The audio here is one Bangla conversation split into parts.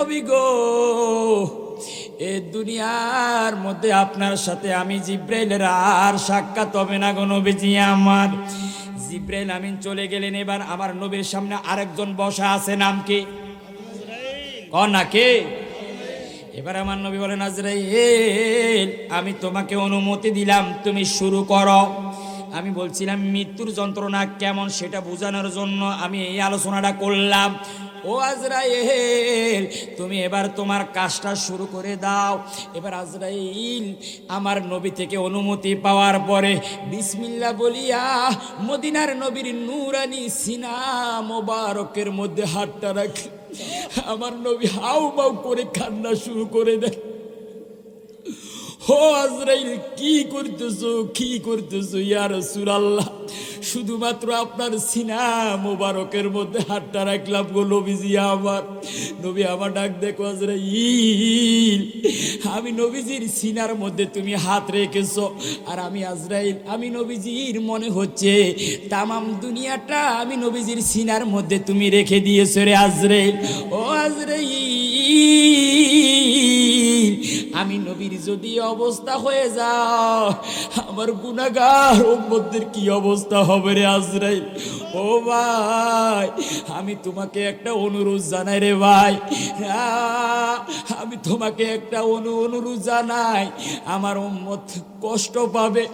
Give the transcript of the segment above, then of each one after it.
নবী গো, এ দুনিয়ার মধ্যে আপনার সাথে আমি জিব্রাইলের আর সাক্ষাৎ হবে না গো নবীজি আমার। জিব্রাইল আমিন চলে গেলেন, এবার আমার নবীর সামনে আরেকজন বসা আছে, নাম কি? কে? এবার আমার নবী বলেন, আজরাইল আমি তোমাকে অনুমতি দিলাম, তুমি শুরু করো। আমি বলছিলাম মৃত্যুর যন্ত্রণা কেমন সেটা বোঝানোর জন্য আমি এই আলোচনাটা করলাম। ও আজরাইল, তুমি এবার তোমার কাজটা শুরু করে দাও। এবার আজরাইল আমার নবী থেকে অনুমতি পাওয়ার পরে বিসমিল্লাহ বলিয়া মদিনার নবীর নূরানি সিনা মোবারকের মধ্যে হাতটা রাখে। আমার নবী হাউ মাউ করে কান্না শুরু করে দেয়। ও আজরাইল, কি করতেছো, কি করতেছো ইয়া রাসূলুল্লাহ? শুধুমাত্র আপনার সিনা মোবারকের মধ্যে হাতটা রাখলাম গো নবীজি আমার। নবী আমার ডাক দেখো, আজরাইল আমি নবীজির সিনার মধ্যে তুমি হাত রেখেছো, আর আমি আজরাইল আমি নবীজির মনে হচ্ছে তামাম দুনিয়াটা আমি নবীজির সিনার মধ্যে তুমি রেখে দিয়েছো রে আজরাইল। ও আজরাইল, আমি নবীর যদি অবস্থা হয়ে যাও, আমার গুনাহগার উম্মতদের কি অবস্থা হবে রে আজরাইল? ও ভাই, আমি তোমাকে একটা অনুরোধ জানাই রে ভাই, আমি তোমাকে একটা অনুরোধ জানাই। আমার উম্মত কষ্ট পাবে,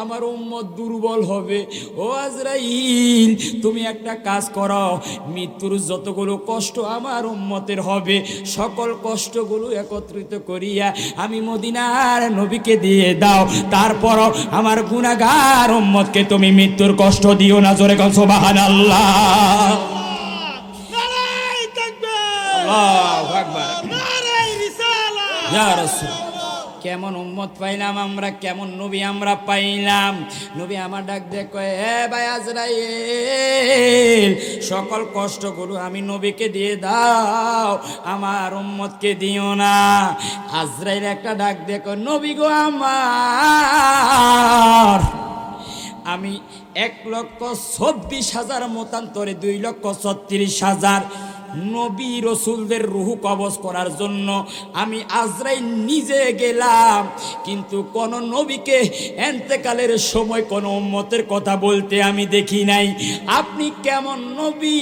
আমার উম্মত দুর্বল হবে। ও আজরাইল, তুমি একটা কাজ করো, মৃত্যুর যতগুলো কষ্ট আমার উম্মতের হবে সকল কষ্টগুলো একত্রিত করিয়া আমি মদিনার নবীকে দিয়ে দাও। তারপর আমার গুনাহগার উম্মতকে তুমি মৃত্যুর কষ্ট দিও না। জোরে কোন সুবহানাল্লাহ। নারায়ে তাকবীর, আল্লাহু আকবার, নারায়ে রিসালাত। ইয়া রাসূল, কেমন উম্মত পাইলাম আমরা, কেমন নবী আমরা পাইলাম। নবী আমার ডাক দেখো, হে ভাই আজরাইল, সকল কষ্টগুলো আমি নবীকে দিয়ে দাও, আমার উম্মতকে দিও না। আজরাইল একটা ডাক দেখো, নবী গো আমার, আমি 1,26,000 মতান্তরে 2,36,000 নবী রসুলদের রুহু কবজ করার জন্য আমি আজরাইল নিজে গেলাম, কিন্তু কোন নবীকে এন্তেকালের সময় কোন উম্মতের কথা বলতে আমি দেখি নাই। আপনি কেমন নবী?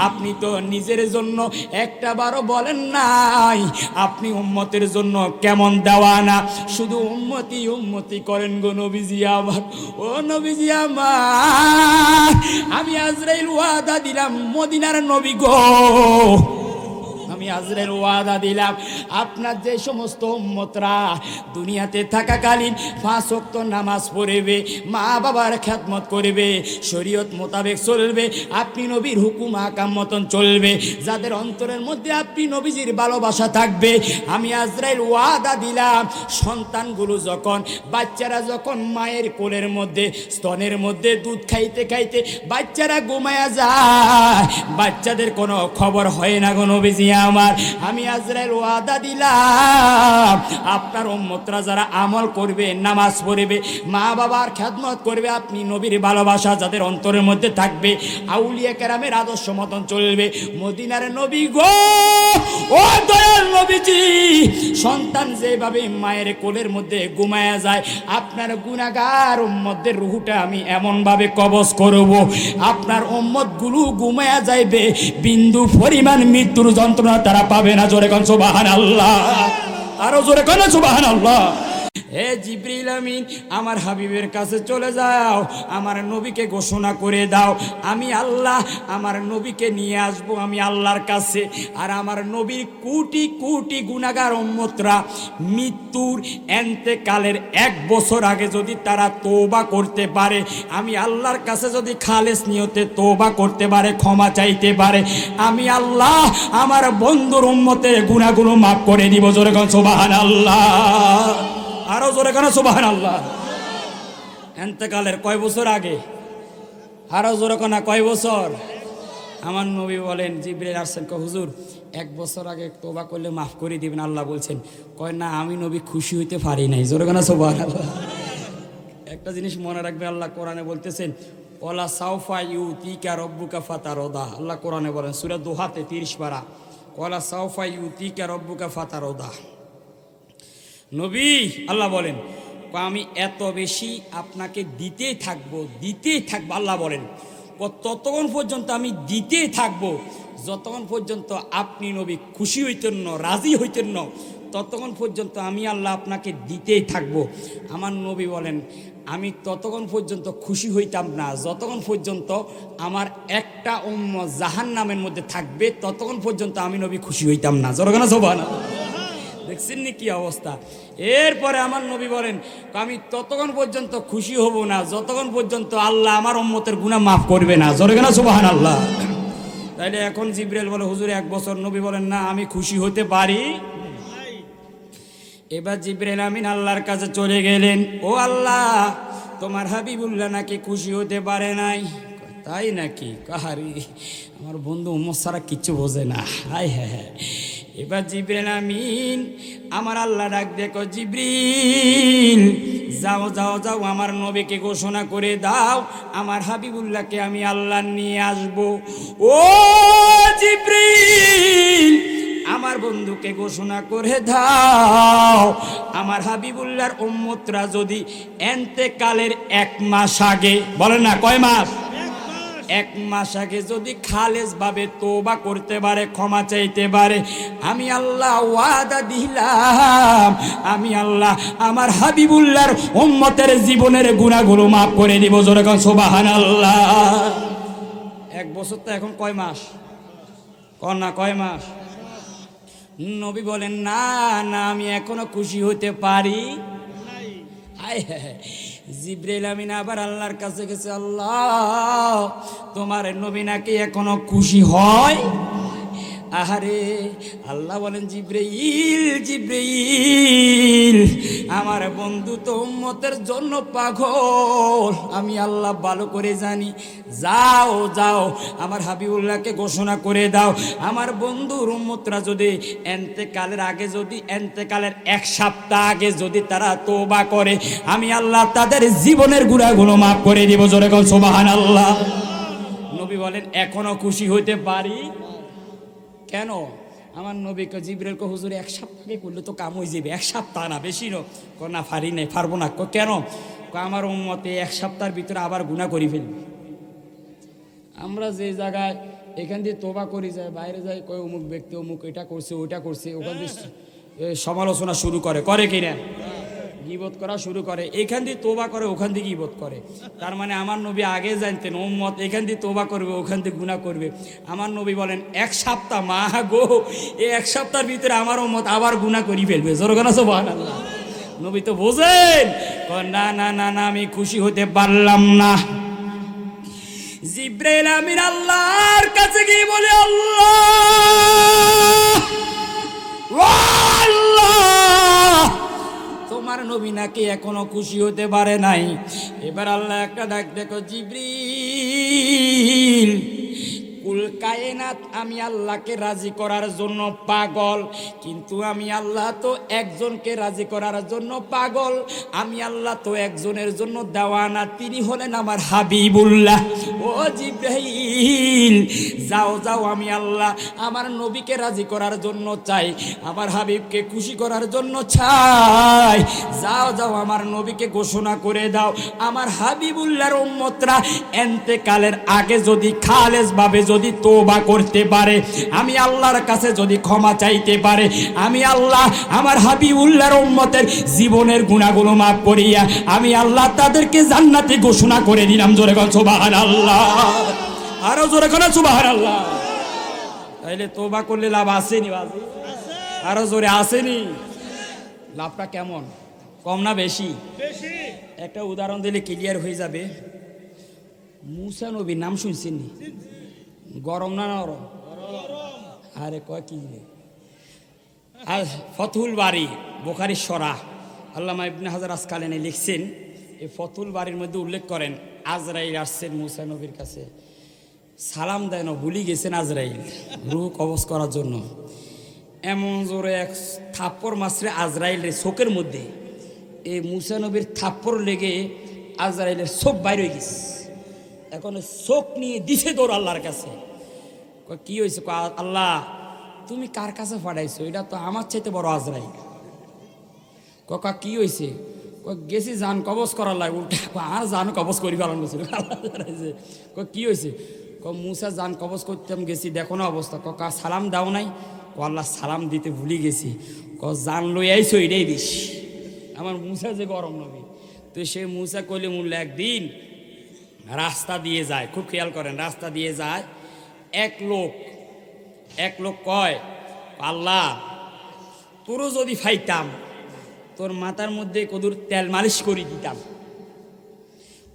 আপনি তো নিজের জন্য একটা বারও বলেন নাই, আপনি উম্মতের জন্য কেমন দেওয়ানা, শুধু উম্মতি উম্মতি করেন গো নবীজি আমার। ও নবীজি আমার, আমি আজরাইল ওয়াদা দিলাম মদিনার নবী গো, আমি আজরাইল ওয়াদা দিলাম আপনার যে সমস্ত উম্মতরা দুনিয়াতে থাকাকালীন 5 ওয়াক্ত নামাজ পড়বে, মা বাবার খেদমত করবে, শরীয়ত মোতাবেক চলবে, আপনি নবীর হুকুম আকাম মতন চলবে, যাদের অন্তরের মধ্যে আপনি নবীজির ভালোবাসা থাকবে, আমি আজরাইল ওয়াদা দিলাম সন্তানগুলো যখন, বাচ্চারা যখন মায়ের কোলের মধ্যে স্তনের মধ্যে দুধ খাইতে খাইতে বাচ্চারা ঘুমায়া যায়, বাচ্চাদের কোনো খবর হয় না গো নবীজি আমার। আমি আজরাইল ওয়াদা দিলাম আপনার উম্মতরা যারা আমল করবে, নামাজ পড়বে, মা বাবার খেদমত করবে, আপনি নবীর ভালোবাসা যাদের অন্তরের মধ্যে থাকবে, আউলিয়া কেরামের আদর্শ মতন চলবে, মদিনার নবী গো, ও দয়াল নবীজি, সন্তান যেভাবে মায়ের কোলের মধ্যে ঘুমায়া যায়, আপনার গুনাহগার উম্মতদের রুহুটা আমি এমন ভাবে কবজ করব, আপনার উম্মতগুলো ঘুমায়া যাইবে, বিন্দু পরিমাণ মৃত্যুর যন্ত্রণা তারা পাবে না। জোরে কোন সুবহানাল্লাহ, আরো জোরে কোন সুবহানাল্লাহ। হে জিবরিল আমিন, আমার হাবিবের কাছে চলে যাও, আমার নবীকে ঘোষণা করে দাও আমি আল্লাহ আমার নবীকে নিয়ে আসবো আমি আল্লাহর কাছে, আর আমার নবীর কোটি কোটি গুনাহগার উম্মতরা মৃত্যুর এন্তেকালের 1 বছর আগে যদি তারা তওবা করতে পারে, আমি আল্লাহর কাছে যদি খালেস নিয়তে তওবা করতে পারে, ক্ষমা চাইতে পারে, আমি আল্লাহ আমার বন্ধুর উম্মতের গুনাহগুলো মাফ করে দিব। জোরে কোন সুবহানাল্লাহ, আরো জোরে কেন সুবহানাল্লাহ। এন্তেকালের কয় বছর আগে? আরো জোরে কেন, কয় বছর? আমার নবী বলেন, জিবরাইল আসছেন, কয় হুজুর 1 বছর আগে তওবা করলে মাফ করে দিবেন আল্লাহ বলছেন। কয় না, আমি নবী খুশি হইতে পারি নাই। জোরে কেন সুবহানাল্লাহ। একটা জিনিস মনে রাখবে, আল্লাহ কোরআনে বলতেছেন, ওয়ালা সাউফা ইউতিকা রাব্বুকা ফাতারদা। আল্লাহ কোরআনে বলেন সূরা দোহাতে 30 পারা, কলা সাউফা ইউতিকা রব্বুকা ফাতারদা। নবী আল্লাহ বলেন আমি এত বেশি আপনাকে দিতেই থাকবো আল্লাহ বলেন ততক্ষণ পর্যন্ত আমি দিতেই থাকবো যতক্ষণ পর্যন্ত আপনি নবী খুশি হইতেন না, রাজি হইতেন না, ততক্ষণ পর্যন্ত আমি আল্লাহ আপনাকে দিতেই থাকবো। আমার নবী বলেন আমি ততক্ষণ পর্যন্ত খুশি হইতাম না যতক্ষণ পর্যন্ত আমার একটা উম্মত জাহান্নামের মধ্যে থাকবে, ততক্ষণ পর্যন্ত আমি নবী খুশি হইতাম না। জোরগানা সুবহানাল্লাহ। দেখছেন নি কি অবস্থা? এরপরে আমার নবী বলেন আমি ততক্ষণ পর্যন্ত খুশি হব না যতক্ষণ পর্যন্ত আল্লাহ আমার উম্মতের গুনাহ মাফ করবে না। জোরগানা সুবহানাল্লাহ। তাইলে এখন জিবরাইল বলে হুজুর 1 বছর। নবী বলেন না আমি খুশি হতে পারি। এবার জিবরাইল আমিন আল্লাহর কাছে চলে গেলেন, ও আল্লাহ তোমার হাবিবুল্লাহ নাকি খুশি হতে পারে নাই। তাই নাকি? কাহারি আমার বন্ধু উম্মত ছাড়া কিচ্ছু বোঝে না। হায় হ্যাঁ। এবার জিবরাইল আমিন আমার আল্লাহ ডাক দেখো জিবরিল যাও যাও যাও আমার নবীকে ঘোষণা করে দাও আমার হাবিবুল্লাহকে আমি আল্লাহ নিয়ে আসব। ও জিবরিল আমার বন্ধুকে ঘোষণা করে দাও আমার হাবিবুল্লাহর উম্মতরা যদি এন্তেকালের 1 মাস আগে, বলেন না কয় মাস, 1 মাস আগে যদি খালেস ভাবে তওবা করতে পারে, ক্ষমা চাইতে পারে, আমি আল্লাহ ওয়াদা দিলাম আমি আল্লাহ আমার হাবিবুল্লাহর উম্মতের জীবনের গুনাহগুলো মাফ করে দিব। জোরে কোন সুবহানাল্লাহ। 1 বছর তো এখন কয় মাস? কোন না কয় মাস? নবী বলেন না না আমি এখনো খুশি হতে পারি। জিবরাইল আমিন আবার আল্লাহর কাছে গেছে, আল্লাহ তোমার নবী নাকি এখনো খুশি হয়। আহারে আল্লাহ বলেন জিবরাইল জিবরাইল আমার বন্ধু তো উম্মতের জন্য পাগল, আমি আল্লাহ ভালো করে জানি। যাও যাও আমার হাবিবুল্লাহকে ঘোষণা করে দাও আমার বন্ধুর উম্মতরা যদি এন্তেকালের আগে, যদি এন্তেকালের 1 সপ্তাহ আগে যদি তারা তওবা করে, আমি আল্লাহ তাদের জীবনের গুনাহগুলো মাফ করে দিব। জোরে বল সুবহানাল্লাহ। নবী বলেন এখনো খুশি হতে পারি। কেন? আমার নবীকে জিবরাইল কো হুজুর 1 সপ্তাহে করলে তো কাম হয়ে যাবে। 1 সপ্তাহ না, বেশি না পারি নাই, পারবো না। কেন? আমার উম্মতে 1 সপ্তাহের ভিতরে আবার গুনাহ করে ফেলবে। আমরা যে জায়গায় এখান দিয়ে তওবা করি যায়, বাইরে যাই কয় অমুক ব্যক্তি অমুক এটা করছে ওইটা করছে, ওখান দিয়ে সমালোচনা শুরু করে কিনা, গীবত করা শুরু করে। এখান দিয়ে তওবা করে, ওখান দিয়ে গীবত করে। তার মানে আমার নবী আগে জানতেন উম্মত এখান দিয়ে তওবা করবে, ওখান দিয়ে গুনাহ করবে। আমার নবী বলেন 1 সপ্তাহ, মা গো এই 1 সপ্তাহের ভিতরে আমার উম্মত আবার গুনাহ করে ফেলবে। জোরে বলো সুবহানাল্লাহ। নবী তো বোঝেন, না না না না আমি খুশি হতে পারলাম না। জিবরাইল আমিন আল্লাহর কাছে গিয়ে বলে, আল্লাহ তোমার নবী নাকি এখনো খুশি হতে পারে নাই। এবার আল্লাহ একটা ডাক দেখো জিবরিল কুল কায়নাত আমি আল্লাহকে রাজি করার জন্য পাগল, কিন্তু আমি আল্লাহ তো একজনকে রাজি করার জন্য পাগল। আমি আল্লাহ তো একজনের জন্য দেওয়ানা, তিনি হলেন আমার হাবিবুল্লাহ। ও জিবরাইল যাও যাও আমি আল্লাহ আমার নবীকে রাজি করার জন্য চাই, আমার হাবিবকে খুশি করার জন্য চাই। যাও যাও আমার নবীকে ঘোষণা করে দাও আমার হাবিবুল্লাহর উম্মতরা এন্তেকালের আগে যদি খালেস ভাবে যদি তওবা করতে পারে, আমি আল্লাহর কাছে যদি ক্ষমা চাইতে পারে, আমি আল্লাহ আমার হাবিবুল্লাহর উম্মতের জীবনের গুনাহগুলো মাফ করিয়া আমি আল্লাহ তাদেরকে জান্নাতে ঘোষণা করে দিলাম। জোরে বল সুবহানাল্লাহ। আরো জোরে বল সুবহানাল্লাহ। তাইলে তওবা করলে লাভ আসেনি? বাজি আরো জোরে আসেনি? লাভটা কেমন? কম না বেশি? একটা উদাহরণ দিলে ক্লিয়ার হয়ে যাবে। মুসা নবীর নাম শুনছেন? গরম না নরম? আরে কয় কি আর ফতুল বাড়ি বুখারীর শরাহ আল্লামা ইবনে হাজার আসকালানী লিখছেন, এই ফতুল বাড়ির মধ্যে উল্লেখ করেন আজরাইল আসছেন মুসা নবীর কাছে, সালাম দেন, ভুলি গেছেন আজরাইল রূহ কবজ করার জন্য। এমন জোরে 1 থাপ্পড় মাসরে আজরাইলের চোখের মধ্যে, এই মুসা নবীর থাপ্পড় লেগে আজরাইলের চোখ বাইর হয়ে গেছে। এখন চোখ নিয়ে দিছে দৌড় আল্লাহর কাছে। কি হয়েছে? আল্লাহ তুমি কার কাছে পাঠাইছো? এটা তো আমার চাইতে বড় আজরাইল। কাকা কি হয়েছে? গেছি জান কবজ করার লাগে, উল্টা আর জান কবজ করি পালন করছিল। কি হয়েছে? মুসা জান কবজ করতাম গেছি, দেখো না অবস্থা। কাকা সালাম দাও নাই? আল্লাহ সালাম দিতে ভুলে গেছি। জান লই আইছো এটাই বেশি। আমার মুসা যে গরম নবী, তো সে মুসা কইলে মূল্য একদিন রাস্তা দিয়ে যায়, খুব খেয়াল করেন, রাস্তা দিয়ে যায় এক লোক কয়, আল্লাহ তোরও যদি ফাইতাম তোর মাথার মধ্যে কদুর তেল মালিশ করে দিতাম।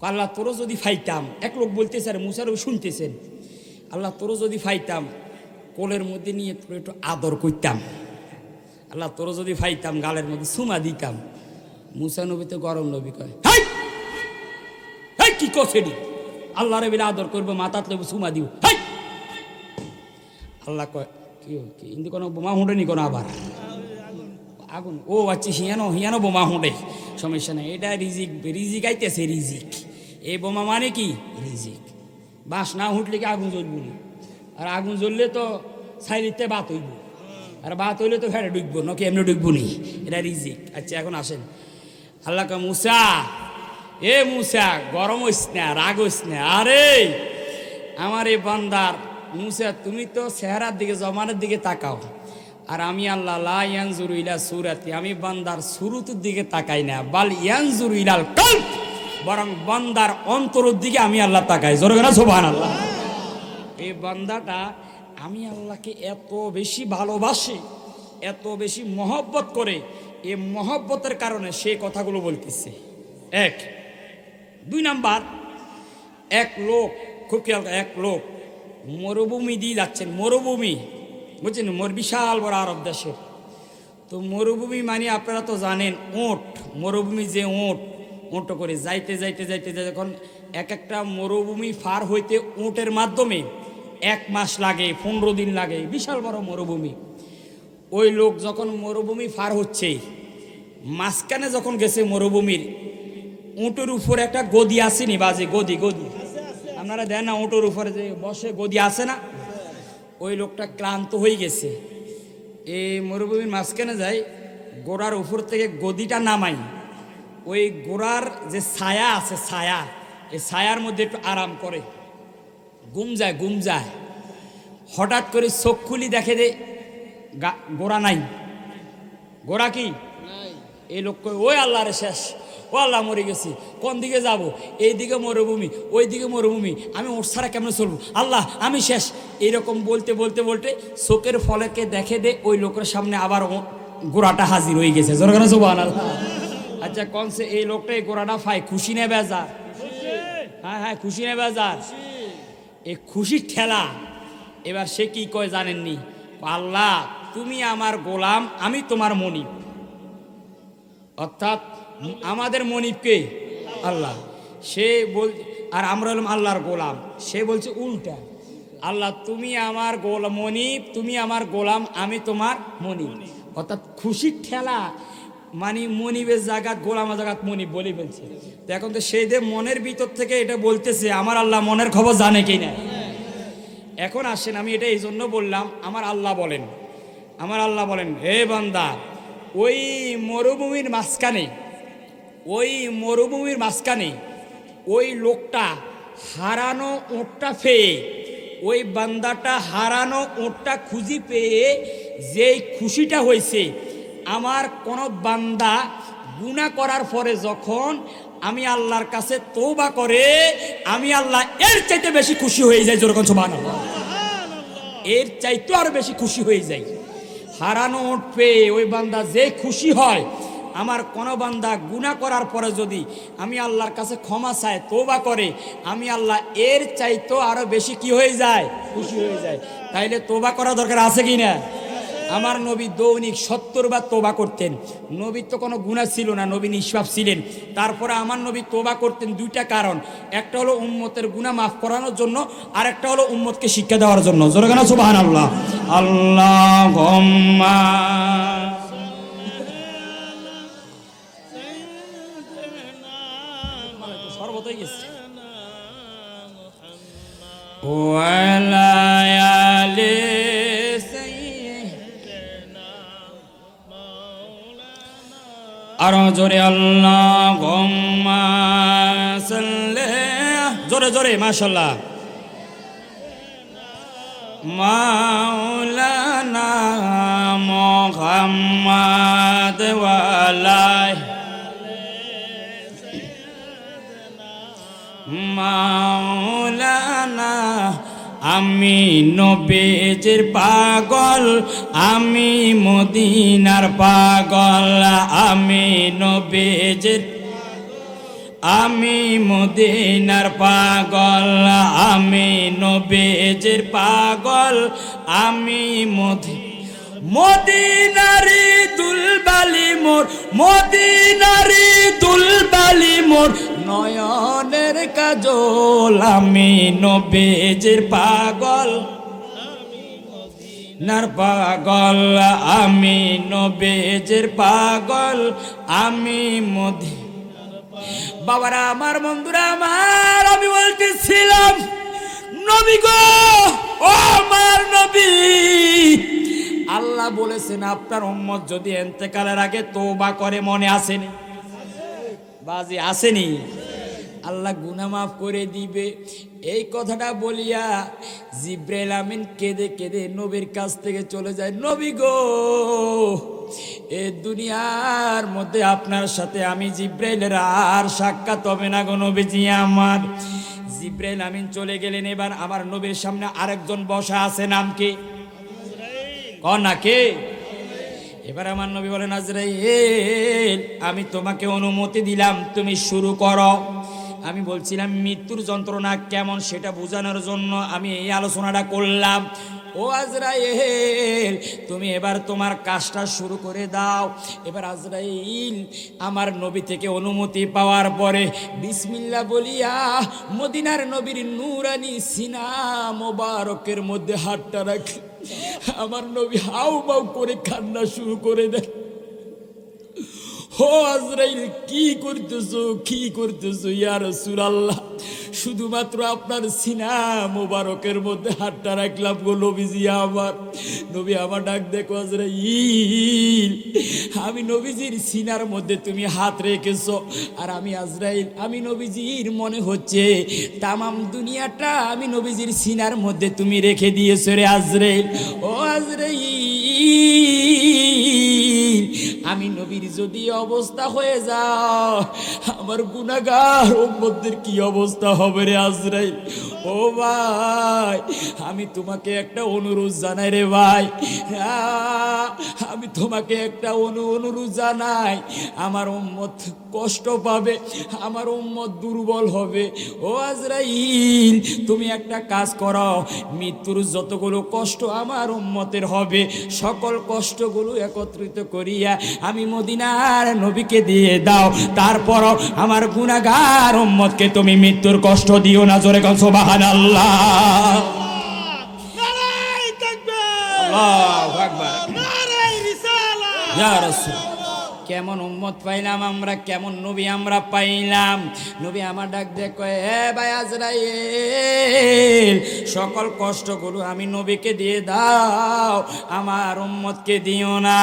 আল্লাহ তোরও যদি ফাইতাম, এক লোক বলতেছে আর মুসারও শুনতেছেন, আল্লাহ তোরও যদি ফাইতাম কোলের মধ্যে নিয়ে তোর একটু আদর করতাম। আল্লাহ তোরও যদি ফাইতাম গালের মধ্যে সুমা দিতাম। মুসা নবী তো গরম নবী কয়, কি কছেনি? আল্লাহ রে বিলে আদর করবো, মাথাত লইব, সুমা দিব। আল্লাহ কয় কি কিন্তু কোনো বোমা হুঁড়েনি কোনো আবার আগুন? ও আচ্ছা, হিয়ানো বোমা হুঁড়ে, সমস্যা নেই। এটা রিজিক আইতেছে, রিজিক। এই বোমা মানে কি? রিজিক। বাস না হুঁটলে কি আগুন জ্বলব না? আর আগুন জ্বললে তো সাইলিতে বাত হইব, আর বাত হইলে তো ফেরে ডুববো, নাকি এমনি ডুববো নি? এটা রিজিক। আচ্ছা এখন আসেন, আল্লাহ কয় মুসা, এ মুসা গরম হইস না, রাগ হইস না। আরে আমার এই বান্দার মুসা, তুমি তো চেহারার দিকে, জমানের দিকে তাকাও, আর আমি আল্লাহ লা ইয়ানজুরু ইলা সুরাতি, আমি বান্দার সুরুতের দিকে তাকাই না, বাল ইয়ানজুরু ইলাল কলব, বরং বান্দার অন্তরের দিকে আমি আল্লাহ তাকাই। জোরে না সুবহানাল্লাহ। এই বান্দাটা আমি আল্লাহকে এত বেশি ভালোবাসি, এত বেশি মহব্বত করে, এই মহব্বতের কারণে সে কথাগুলো বলতেছে। এক। দুই নাম্বার, এক লোক, খুব খেয়াল, এক লোক মরুভূমি দিয়ে যাচ্ছেন, মরুভূমি বুঝছেন, বিশাল বড় আরব দেশের। তো মরুভূমি মানে আপনারা তো জানেন, ওঁট, মরুভূমি যে ওঁট করে যাইতে যাইতে যাইতে যখন এক একটা মরুভূমি পার হইতে ওঁটের মাধ্যমে 1 মাস লাগে, 15 দিন লাগে, বিশাল বড় মরুভূমি। ওই লোক যখন মরুভূমি পার হচ্ছে, মাঝখানে যখন গেছে মরুভূমির, উঁটের উপরে একটা গদি আসেনি, বাজে গদি, আপনারা দেন না উঁটের উপরে যে বসে গদি আসে না? ওই লোকটা ক্লান্ত হয়ে গেছে, এই মরুভূমির মাঝখানে যায়, গোড়ার উপর থেকে গদিটা নামাই, ওই গোড়ার যে ছায়া আছে, ছায়া, এই ছায়ার মধ্যে একটু আরাম করে, ঘুম যায়। হঠাৎ করে চোখ খুলি দেখে যে গোড়া নাই। গোড়া কি? এই লোক কই, ওই আল্লাহ রে শেষ, ও আল্লাহ মরে গেছি, কোন দিকে যাব? এই দিকে মরুভূমি, ওই দিকে মরুভূমি, আমি ওর ছাড়া কেমন চলবো? আল্লাহ আমি শেষ। এইরকম বলতে বলতে বলতে চোখের ফলকে দেখে দে ওই লোকের সামনে আবার গোড়াটা হাজির হয়ে গেছে। জোরে সুবহানাল্লাহ। আচ্ছা কনসে এই লোকটা এই গোড়াটা পায়, খুশি নে বেজার? হ্যাঁ, খুশি নে বেজার? এই খুশির ঠেলা। এবার সে কি কয় জানেননি? আল্লাহ তুমি আমার গোলাম, আমি তোমার মনিব। অর্থাৎ আমাদের মনিবকে আল্লাহ, সে বল, আর আমরা হলাম আল্লাহর গোলাম। সে বলছে উল্টা, আল্লাহ তুমি আমার মনিব, তুমি আমার গোলাম, আমি তোমার মনিব। অর্থাৎ খুশির ঠেলা মানে মনিবের জায়গা, গোলামের জায়গা মনিব বলে ফেলছে। তো এখন তো সেই যে মনের ভিতর থেকে এটা বলতেছে, আমার আল্লাহ মনের খবর জানে কি না। এখন আসেন, আমি এটা এই জন্য বললাম, আমার আল্লাহ বলেন, হে বান্দা, ওই মরুভূমির মাঝখানে ওই লোকটা হারানো উটটা পেয়ে, ওই বান্দাটা হারানো উটটা খুঁজি পেয়ে যেই খুশিটা হয়েছে, আমার কোন বান্দা গুনাহ করার পরে যখন আমি আল্লাহর কাছে তওবা করে, আমি আল্লাহ এর চাইতে বেশি খুশি হয়ে যাই। যেরকম সুবহানাল্লাহ, এর চাইতে আরো বেশি খুশি হয়ে যাই। হারানো উট পেয়ে ওই বান্দা যে খুশি হয়, আমার কোন বান্দা গুনাহ করার পরে যদি আমি আল্লাহর কাছে ক্ষমা চায়, তওবা করে, আমি আল্লাহ এর চাইতে আরো বেশি কি হয়ে যায়? খুশি হয়ে যায়। তাইলে তওবা করা দরকার আছে কি না? আমার নবী দৈনিক 70 বার তওবা করতেন। নবীর তো কোনো গুনাহ ছিল না, নবী নিষ্পাপ ছিলেন। তারপরে আমার নবী তওবা করতেন দুইটা কারণ, একটা হলো উম্মতের গুনাহ মাফ করানোর জন্য, আর একটা হলো উম্মতকে শিক্ষা দেওয়ার জন্য। জোরে গানা সুবহানাল্লাহ। আল্লাহুম্মা সর্বতই গেছে ওয়ালা আলি আরো জোরে আল্লাহুম্মা সাল্লি, জোরে জোরে মাশাআল্লাহ। মাওলানা মুহাম্মদ ওয়া আলা মাওলানা, আমি নবীজির পাগল, আমি মদিনার পাগল, আমি নবীজির, আমি মদিনার পাগল, আমি নবীজির পাগল, আমি মদিনারি দুলবালি মোর, মদিনারি দুলবালি মোর, নয়নের কাজল, আমি নবীজির পাগল, নার পাগল, আমি নবীজির পাগল, আমি বাবারা আমার, বন্ধুরা আমার, আমি বলতেছিলাম নবী গো, ও আমার নবী, আল্লাহ বলেছেন আপনার উম্মত যদি ইন্তেকালের আগে তওবা করে, মনে আসেনি বাজি আসেনি, আল্লাহ গুনাহ মাফ করে দিবে। এই কথাটা বলিয়া জিবরাইল আমিন কেঁদে কেঁদে নবীর কাছ থেকে চলে যায়। নবী গো, এই দুনিয়ার মধ্যে আপনার সাথে আমি জিবরাইলের আর সাক্ষাৎ হবে না গো নবীজি আমার। জিবরাইল আমিন চলে গেলেন। এবার আমার নবীর সামনে আরেকজন বসা আছে, নাম কি? কে? এবার আমার নবী বলেন, আজরাইল আমি তোমাকে অনুমতি দিলাম, তুমি শুরু করো। আমি বলছিলাম মৃত্যুর যন্ত্রণা কেমন সেটা বোঝানোর জন্য আমি এই আলোচনাটা করলাম। ও আজরাইল, তুমি এবার তোমার কাজটা শুরু করে দাও। এবার আজরাইল আমার নবী থেকে অনুমতি পাওয়ার পরে বিসমিল্লাহ বলিয়া মদিনার নবীর নূরানি সিনা মোবারকের মধ্যে হাতটা রাখে। আমার নবী হাউ বাউ করে কান্না শুরু করে দেয়। ও আজরাইল, কি করতেছো, কি করতেছো ইয়া রাসূলুল্লাহ? শুধুমাত্র আপনার সিনা মোবারকের মধ্যে হাতটা রাখলাম গো নবীজি আমার। নবী আমার ডাক দেখো, আজরাইল আমি নবীজির সিনার মধ্যে তুমি হাত রেখেছো, আর আমি আজরাইল, আমি নবীজির মনে হচ্ছে তামাম দুনিয়াটা আমি নবীজির সিনার মধ্যে তুমি রেখে দিয়েছো রে আজরাইল। ও আজরাইল, আমি নবীর যদি অবস্থা হয়ে যাও, আমার গুনাহগার উম্মতদের কি অবস্থা হবে রে আজরাইল? ও ভাই, আমি তোমাকে একটা অনুরোধ জানাই রে ভাই, আমি তোমাকে একটা অনুরোধ জানাই। আমার উম্মত কষ্ট পাবে, আমার উম্মত দুর্বল হবে। ও আজরাইল, তুমি একটা কাজ করো, মৃত্যুর যতগুলো কষ্ট আমার উম্মতের হবে সকল কষ্টগুলো একত্রিত করিয়া আমি মদিনার নবীকে দিয়ে দাও। তারপরও আমার গুনাহগার উম্মতকে তুমি মৃত্যুর কষ্ট দিও না। জোরে কোন সুবহানাল্লাহ। নারায়ে তাকবীর, আল্লাহু আকবার, নারায়ে রিসালাত। ইয়া রাসূল, কেমন উম্মত পাইলাম আমরা, কেমন নবী আমরা পাইলাম। নবী আমার ডাক দেখো, হে ভাই আজরাইল, সকল কষ্টগুলো আমি নবীকে দিয়ে দাও, আমার উম্মতকে দিও না।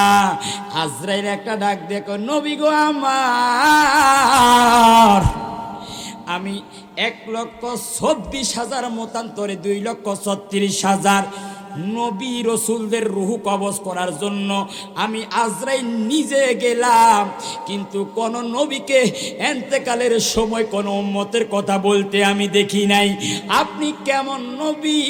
আজরাইল একটা ডাক দেখো, নবী গো আমার, আমি 1,26,000 মতান্তরে 2,36,000 নবী রসুলদের রুহু কবজ করার জন্য আমি আজরাইল নিজে গেলাম, কিন্তু কোন নবীকে এন্তেকালের সময় কোন উম্মতের কথা বলতে আমি দেখি নাই। আপনি কেমন নবী?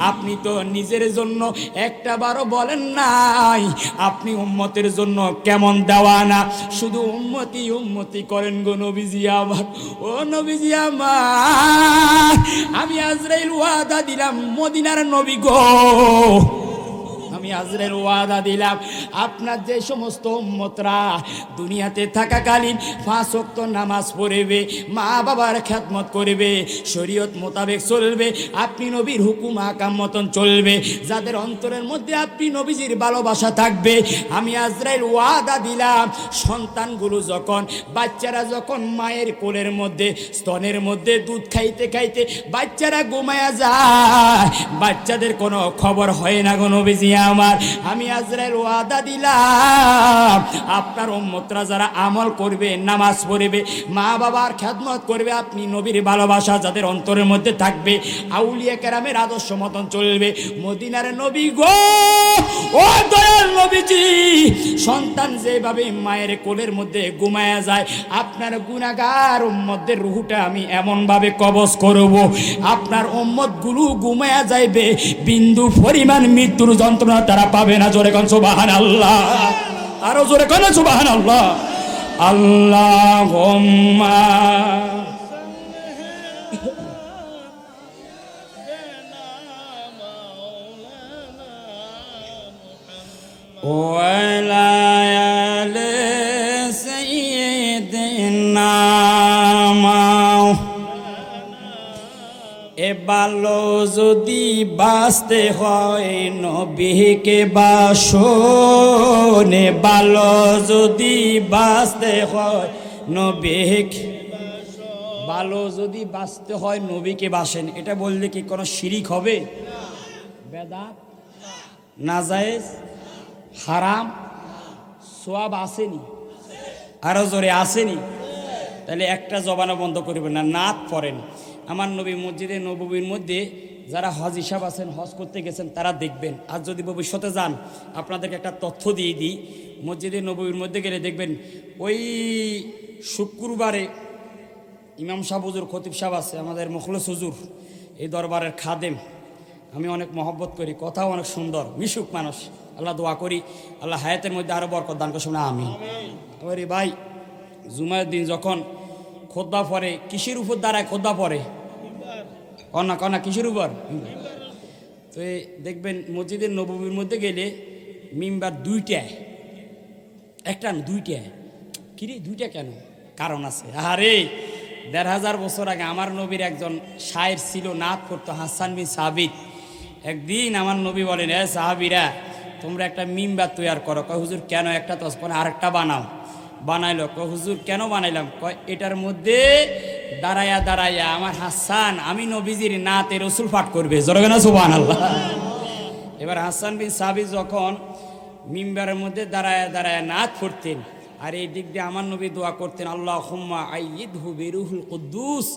আপনি তো নিজের জন্য একটা বারও বলেন নাই, আপনি উম্মতের জন্য কেমন দেওয়ানা, শুধু উম্মতি উম্মতি করেন গো নবীজি আমার। ও নবীজি আমার, আমি আজরাইল ওয়াদা দিলাম মদিনার নবী গো, আমি আজরাইল ওয়াদা দিলাম আপনার যে সমস্ত উম্মতরা দুনিয়াতে থাকাকালীন 5 ওয়াক্ত নামাজ পড়বে, মা বাবার খেদমত করবে, শরীয়ত মোতাবেক চলবে, আপনি নবীর হুকুম আকাম মতন চলবে, যাদের অন্তরের মধ্যে আপনি নবীজির ভালোবাসা থাকবে, আমি আজরাইল ওয়াদা দিলাম সন্তানগুলো যখন, বাচ্চারা যখন মায়ের কোলের মধ্যে স্তনের মধ্যে দুধ খাইতে খাইতে বাচ্চারা ঘুমায়া যায়, বাচ্চাদের কোনো খবর হয় না গো নবীজি আমার। আমার, আমি আজরাইল ওয়াদা দিলাম আপনার উম্মতরা যারা আমল করবে, নামাজ পড়বে, মা বাবার খেদমত করবে, আপনি নবীর ভালোবাসা যাদের অন্তরের মধ্যে থাকবে, আউলিয়া কেরামের আদর্শ মতন চলবে, মদিনার নবী গো, ও দয়াল নবীজি, সন্তান যেভাবে মায়ের কোলের মধ্যে ঘুমায়া যায়, আপনার গুনাহগার উম্মতদের রূহটা আমি এমন ভাবে কবজ করব, আপনার উম্মতগুলো ঘুমায়া যাইবে, বিন্দু পরিমাণ মৃত্যুর যন্ত্রণা তারা পাবে না। জোরে কোন সুবহানাল্লাহ, আরো জোরে কোন সুবহানাল্লাহ। আল্লাহুম্মা ওয়ালা আলি সাইয়্যিদিনা এ ভালো যদি বাঁচতে হয় নবীকে বাসনে, ভালো যদি বাঁচতে হয় নবীকে, ভালো যদি বাঁচতে হয় নবীকে বাসেন, এটা বললে কি কোনো শিরিক হবে? বেদাত, নাজায়েজ, হারাম, সোয়াব আসেনি? আরো জোরে আসেনি? তাহলে একটা জবানও বন্ধ করবেন না, নাত পড়েন। আমার নবী মসজিদে নববীর মধ্যে যারা হজ হিসাব আছেন, হজ করতে গেছেন, তারা দেখবেন। আর যদি ভবিষ্যতে যান, আপনাদেরকে একটা তথ্য দিয়ে দিই, মসজিদে নববীর মধ্যে গেলে দেখবেন ওই শুক্রবারে ইমাম সাহেব হুজুর, খতিব সাহেব আছে, আমাদের মুখলেস হুজুর, এই দরবারের খাদেম, আমি অনেক মহব্বত করি, কথাও অনেক সুন্দর, মিশুক মানুষ। আল্লাহ দোয়া করি আল্লাহ হায়াতের মধ্যে আরো বরকত দান করে, শোনা আমি। আরে ভাই, জুমার দিন যখন খোদবা পড়ে, কিসের উপর দাঁড়ায় খোদবা পড়ে? কন্যা কন্যা কিসের উপর? তো দেখবেন মসজিদের নববীর মধ্যে গেলে মিম্বার দুইটা, একটা না দুইটা। কিরে দুইটা কেন? কারণ আছে। আরে ১৫০০ বছর আগে আমার নবীর একজন শায়ের ছিল, নাত করতো, হাসান বিন সাবিত। একদিন আমার নবী বলেন, এ সাহাবিরা, তোমরা একটা মিম্বার তৈরি করো। কয় হুজুর কেন? একটা তো আরেকটা বানাও। বানাইলো। কয় হুজুর কেন বানাইলাম? কয় এটার মধ্যে দাঁড়াইয়া দাঁড়াইয়া আমার হাসান, আমি নবীজির নাতে রসুল পাঠ করবে। জোরে না সুবহানাল্লাহ। এবার হাসান বিন সাবিত যখন মিম্বারের মধ্যে দাঁড়াইয়া দাঁড়াইয়া নাত পড়তেন, আর এই দিক দিয়ে আমার নবী দোয়া করতেন, আল্লাহুম্মা আইয়িদহু বিরুহুল কুদ্দুস।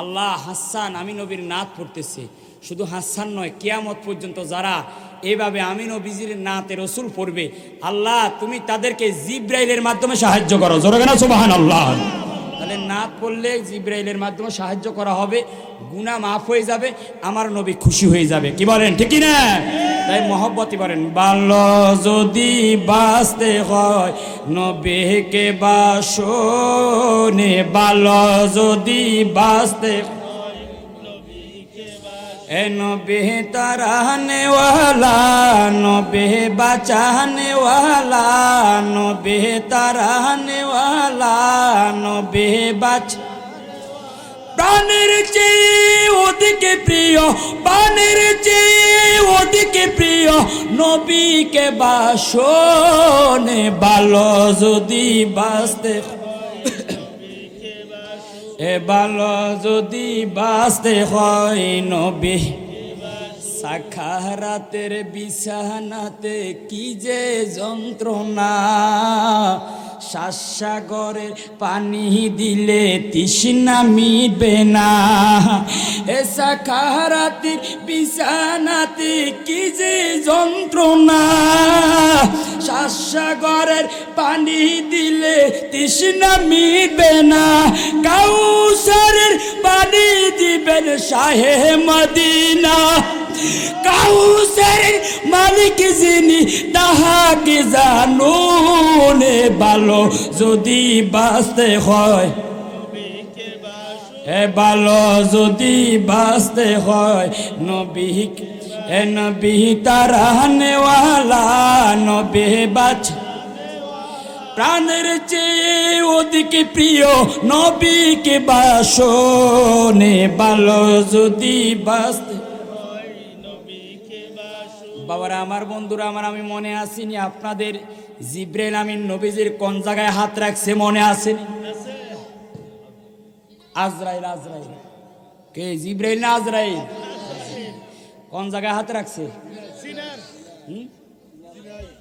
আল্লাহ, হাসান আমি নবীর নাত পড়তেছে, শুধু হাসান নয়, কিয়ামত পর্যন্ত যারা এভাবে আমি নবীজির নাতে রসুল পড়বে, আল্লাহ তুমি তাদেরকে জিব্রাইলের মাধ্যমে সাহায্য করো। জোরে না সুবহানাল্লাহ। তাহলে নাত পড়লে জিব্রাইলের মাধ্যমে সাহায্য করা হবে, গুনাহ মাফ হয়ে যাবে, আমার নবী খুশি হয়ে যাবে। কি বলেন, ঠিক কি না? তাই মহব্বতই বলেন, ভালো যদি বাঁচতে হয় নবীকে বাসনে, ভালো যদি বাঁচতে এ নবী তারানে ওয়ালা, নবী বাঁচানে ওয়ালা, নবী তারানে ওয়ালা, নবী বাঁচা প্রাণের চেয়ে ওদিকে প্রিয়, প্রাণের চেয়ে ওদিকে প্রিয় নবীকে বাসনে, ভালো যদি বাঁচতে এ ভালো যদি বাঁচতে হয় নবী। সাখারাতের বিছানাতে কি যে যন্ত্রণা, সাগরের পানি দিলে তৃষ্ণা মিটবে না। এ সাখারাতের বিছানাতে কি যে যন্ত্রণা, সাগরের পানি দিলে তৃষ্ণা মিটবে না। কাউসারের পানি দিবেন শাহে মদিনা, কাউসারের মালিক যিনি তাহাকে জানুন। ভালো যদি বাঁচতে হয় এ ভালো যদি বাঁচতে হয় নবী, এ নবী তারানে ওয়ালা, নবী বাঁচ প্রাণের চেয়ে ওদিকে প্রিয় নবীকে বাসনে, ভালো যদি বাঁচতে। বাবারা আমার, বন্ধুরা আমার, আমি মনে আসিনি আপনাদের জিব্রাইল আমিন নবীজির কোন জায়গায় হাত রাখছে মনে আসেনি? আজরাইল, আজরাইল কে? জিব্রাইল না আজরাইল? কোন জায়গায় হাত রাখছে?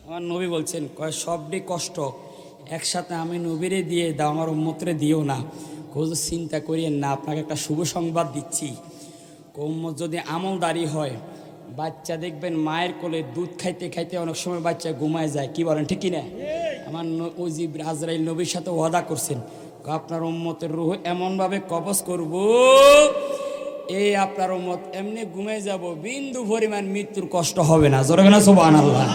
আমার নবী বলছেন কয় সবটি কষ্ট একসাথে আমি নবীরে দিয়ে দাও, আমার উম্মতরে দিও না। কোথাও চিন্তা করিয়েন না, আপনাকে একটা শুভ সংবাদ দিচ্ছি। উম্মত যদি আমলদারি হয়, বাচ্চা দেখবেন মায়ের কোলে দুধ খাইতে খাইতে অনেক সময় বাচ্চা ঘুমায় যায়, কি বলেন ঠিক কিনা? আমার ওই যে আজরাইল নবীর সাথে ওয়াদা করছেন, আপনার উম্মতের রূহ এমনভাবে কবজ করব, এই আপনার উম্মত এমনি ঘুমায় যাব, বিন্দু পরিমাণ মৃত্যুর কষ্ট হবে না। জোরে না সুবহানাল্লাহ।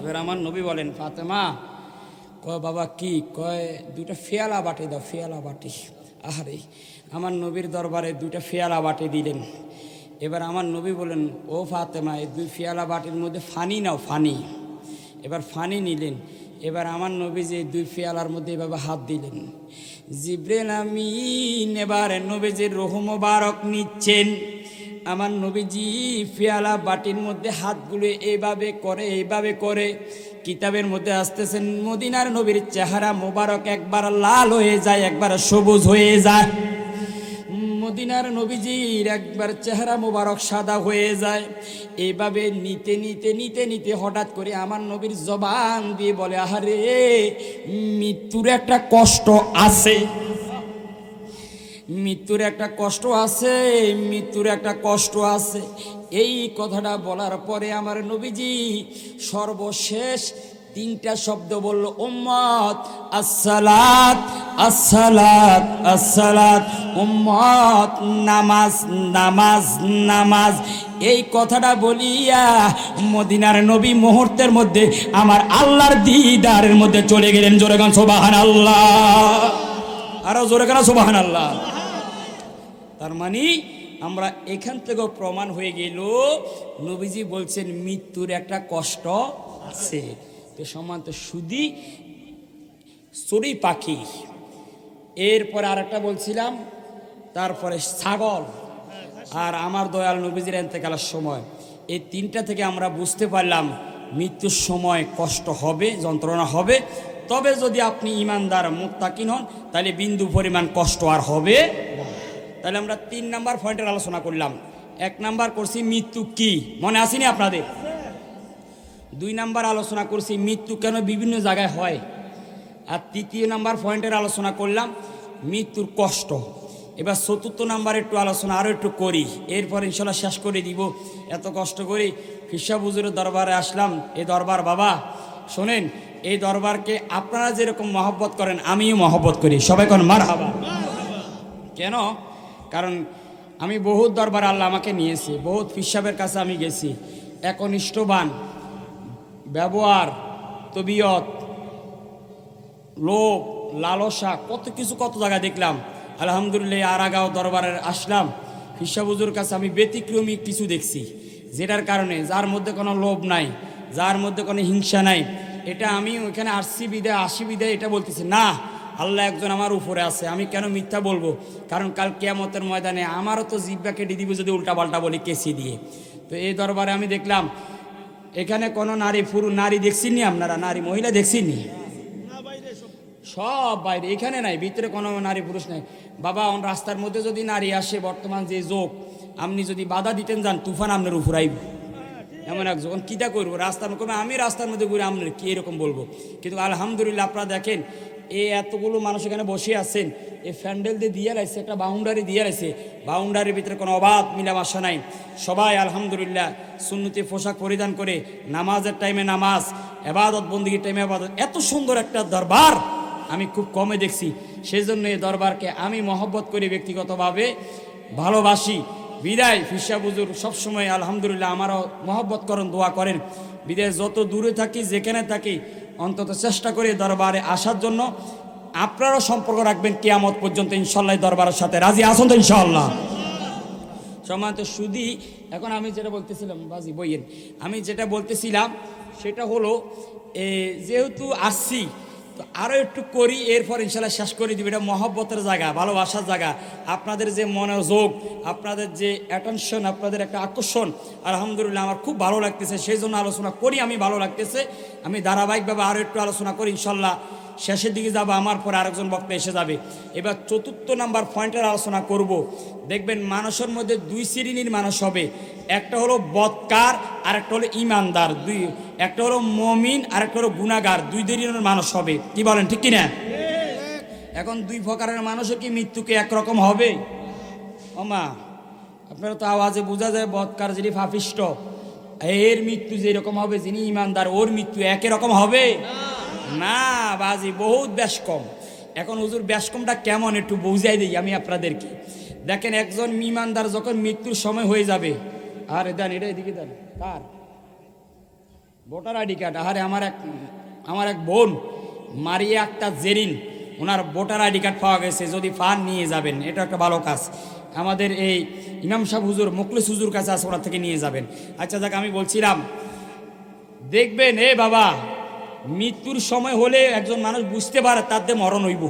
এবার আমার নবী বলেন, ফাতেমা, কয় বাবা কি? কয় দুইটা ফেয়ালা বাটি দাও, ফেয়ালা বাটি। আহারে, আমার নবীর দরবারে দুইটা ফেয়ালা বাটি দিলেন। এবার আমার নবী বলেন, ও ফাতেমা, এই দুই ফেয়ালা বাটির মধ্যে ফানি নাও, ফানি। এবার ফানি নিলেন। এবার আমার নবী যে দুই ফেয়ালার মধ্যে এভাবে হাত দিলেন, জিবরিল আমিন এবার নবীজির রূহ মোবারক নিচ্ছেন। আমার নবীজি ফেয়ালা বাটির মধ্যে হাতগুলো এইভাবে করে কিতাবের মধ্যে আসতেছেন, মদিনার নবীর চেহারা মোবারক একবার লাল হয়ে যায়, একবার সবুজ হয়ে যায়। মদিনার নবীজির একবার চেহারা মোবারক সাদা হয়ে যায়। এইভাবে নিতে নিতে নিতে নিতে হঠাৎ করে আমার নবীর জবান দিয়ে বলে, আহারে, মৃত্যুর একটা কষ্ট আছে, মৃত্যুর একটা কষ্ট আছে, মৃত্যুর একটা কষ্ট আছে। এই কথাটা বলার পরে আমার নবীজি সর্বশেষ তিনটা শব্দ বলল, উম্মত আসসালাত আসসালাত আসসালাত, উম্মত নামাজ নামাজ নামাজ। এই কথাটা বলিয়া মদিনার নবী মুহূর্তের মধ্যে আমার আল্লাহর দিদারের মধ্যে চলে গেলেন। জোরে গান সুবহানাল্লাহ, আরো জোরে গান সুবহানাল্লাহ। তার মানে আমরা এখান থেকেও প্রমাণ হয়ে গেল, নবীজি বলছেন মৃত্যুর একটা কষ্ট আছে। তো সমান তো শুধু চড়ুই পাখি, এরপরে আরেকটা বলছিলাম, তারপরে ছাগল, আর আমার দয়াল নবীজির ইন্তেকালের সময়। এই তিনটা থেকে আমরা বুঝতে পারলাম মৃত্যুর সময় কষ্ট হবে, যন্ত্রণা হবে। তবে যদি আপনি ইমানদার মুত্তাকিন হন, তাহলে বিন্দু পরিমাণ কষ্ট আর হবে। তাহলে আমরা 3 নাম্বার পয়েন্টের আলোচনা করলাম। 1 নাম্বার করছি মৃত্যু কি, মনে আসেনি আপনাদের? 2 নাম্বার আলোচনা করছি মৃত্যু কেন বিভিন্ন জায়গায় হয়। আর 3 নাম্বার পয়েন্টের আলোচনা করলাম মৃত্যুর কষ্ট। এবার 4 নাম্বার একটু আলোচনা আরও একটু করি, এরপর ইনশাল্লাহ শেষ করে দিব। এত কষ্ট করি ফিরসা হুজুরের দরবারে আসলাম। এই দরবার বাবা শোনেন, এই দরবারকে আপনারা যেরকম মহব্বত করেন আমিও মহব্বত করি। সবাই কোন মারহাবা। কেন? কারণ আমি বহুত দরবার আল্লাহ আমাকে নিয়েছি, বহুত ফিরসাবের কাছে আমি গেছি। একনিষ্ঠবান ব্যবহার, তবিয়ত, লোভ, লালসা, কত কিছু কত জায়গায় দেখলাম। আলহামদুলিল্লাহ আরাগাঁও দরবারে আসলাম, ফিরসা হুজুর কাছে আমি ব্যতিক্রমী কিছু দেখছি, যেটার কারণে যার মধ্যে কোনো লোভ নাই, যার মধ্যে কোনো হিংসা নাই। এটা আমি ওইখানে আসি বিদায় এটা বলতেছি না, আল্লাহ একজন আমার উপরে আছে, আমি কেন মিথ্যা বলবো? কারণ কাল কিয়ামতের ময়দানে আমারও তো জিহ্বা কেটে দিব যদি উল্টাপাল্টা বলি কেসি দিয়ে। তো এই দরবারে আমি দেখলাম এখানে কোনো নারী দেখছিনি আপনারা? নারী মহিলা দেখছিনি? সব বাইরে, এখানে নাই, ভিতরে কোনো নারী পুরুষ নাই। বাবা রাস্তার মধ্যে যদি নারী আসে, বর্তমান যে যোগ, আপনি যদি বাধা দিতেন যান, তুফান আপনার উপর আইব। এমন এক যখন কীটা করবো রাস্তার মধ্যে, আমি রাস্তার মধ্যে ঘুরে আপনার কি এরকম বলবো? কিন্তু আলহামদুলিল্লাহ আপনারা দেখেন এই এতগুলো মানুষ এখানে বসে আছেন, এই প্যান্ডেল দিয়ে রাখছে, একটা বাউন্ডারি দিয়ে রাখছে, বাউন্ডারির ভিতরে কোনো অবাধ মিলামাশা নাই। সবাই আলহামদুলিল্লাহ সুন্নতি পোশাক পরিধান করে নামাজের টাইমে নামাজ, এবাদত বন্দিগির টাইমে এবাদত। এত সুন্দর একটা দরবার আমি খুব কমে দেখছি। সেই জন্য এই দরবারকে আমি মহব্বত করি, ব্যক্তিগতভাবে ভালোবাসি। বিদায় ফিরসা হুজুর সবসময় আলহামদুলিল্লাহ আমারও মহব্বত করেন, দোয়া করেন। বিদায় যত দূরে থাকি, যেখানে থাকি, অন্তত চেষ্টা করি দরবারে আসার জন্য। আপনারাও সম্পর্ক রাখবেন কিয়ামত পর্যন্ত ইনশাল্লাহ দরবারের সাথে। রাজি আসুন তো ইনশাআল্লাহ? সম্মানিত সুধী, এখন আমি যেটা বলতেছিলাম বাজি বইয়েন, আমি যেটা বলতেছিলাম সেটা হলো যেহেতু আসছি তো আরও একটু করি, এরপর ইনশাল্লাহ শেষ করে দিবি। এটা মহব্বতের জায়গা, ভালোবাসার জায়গা। আপনাদের যে মনোযোগ, আপনাদের যে অ্যাটেনশন, আপনাদের একটা আকর্ষণ, আলহামদুলিল্লাহ আমার খুব ভালো লাগতেছে। সেই জন্য আলোচনা করি, আমি ভালো লাগতেছে। আমি ধারাবাহিকভাবে আরও একটু আলোচনা করি, ইনশাল্লাহ শেষের দিকে যাব, আমার পরে আরেকজন বক্তা এসে যাবে। এবার ৪র্থ নাম্বার পয়েন্টের আলোচনা করব। দেখবেন মানুষের মধ্যে 2 শ্রেণীর মানুষ হবে, একটা হলো বদকার আর একটা হলো ইমানদার, একটা হলো মমিন আর একটা হলো গুনাহগার, 2 ধরনের মানুষ হবে। কি বলেন, ঠিক কিনা? এখন 2 প্রকারের মানুষও কি মৃত্যুকে একরকম হবে? ওমা, আপনারা তো আওয়াজে বোঝা যায় বদকার যিনি পাপিষ্ট এর মৃত্যু যেরকম হবে, যিনি ইমানদার ওর মৃত্যু একই রকম হবে না। বাজি বহুত বেশ কম। এখন হুজুর বেশ কমটা কেমন একটু বুঝাই দিই আমি আপনাদেরকে। দেখেন, একজন ইমানদার যখন মৃত্যুর সময় হয়ে যাবে, আরে দেন এটা এদিকে দেন, কার ভোটার আইডি কার্ড। আরে আমার এক বোন মারিয়া একটা জেরিন, ওনার ভোটার আইডি কার্ড পাওয়া গেছে, যদি পান নিয়ে যাবেন, এটা একটা ভালো কাজ। আমাদের এই ইমাম সাহেব হুজুর মুখলিস হুজুর কাছে আছে, ওনার থেকে নিয়ে যাবেন। আচ্ছা যাক, আমি বলছিলাম দেখবেন এ বাবা, মৃত্যুর সময় হলে একজন মানুষ বুঝতে পারে তার দিয়ে মরণ হইব,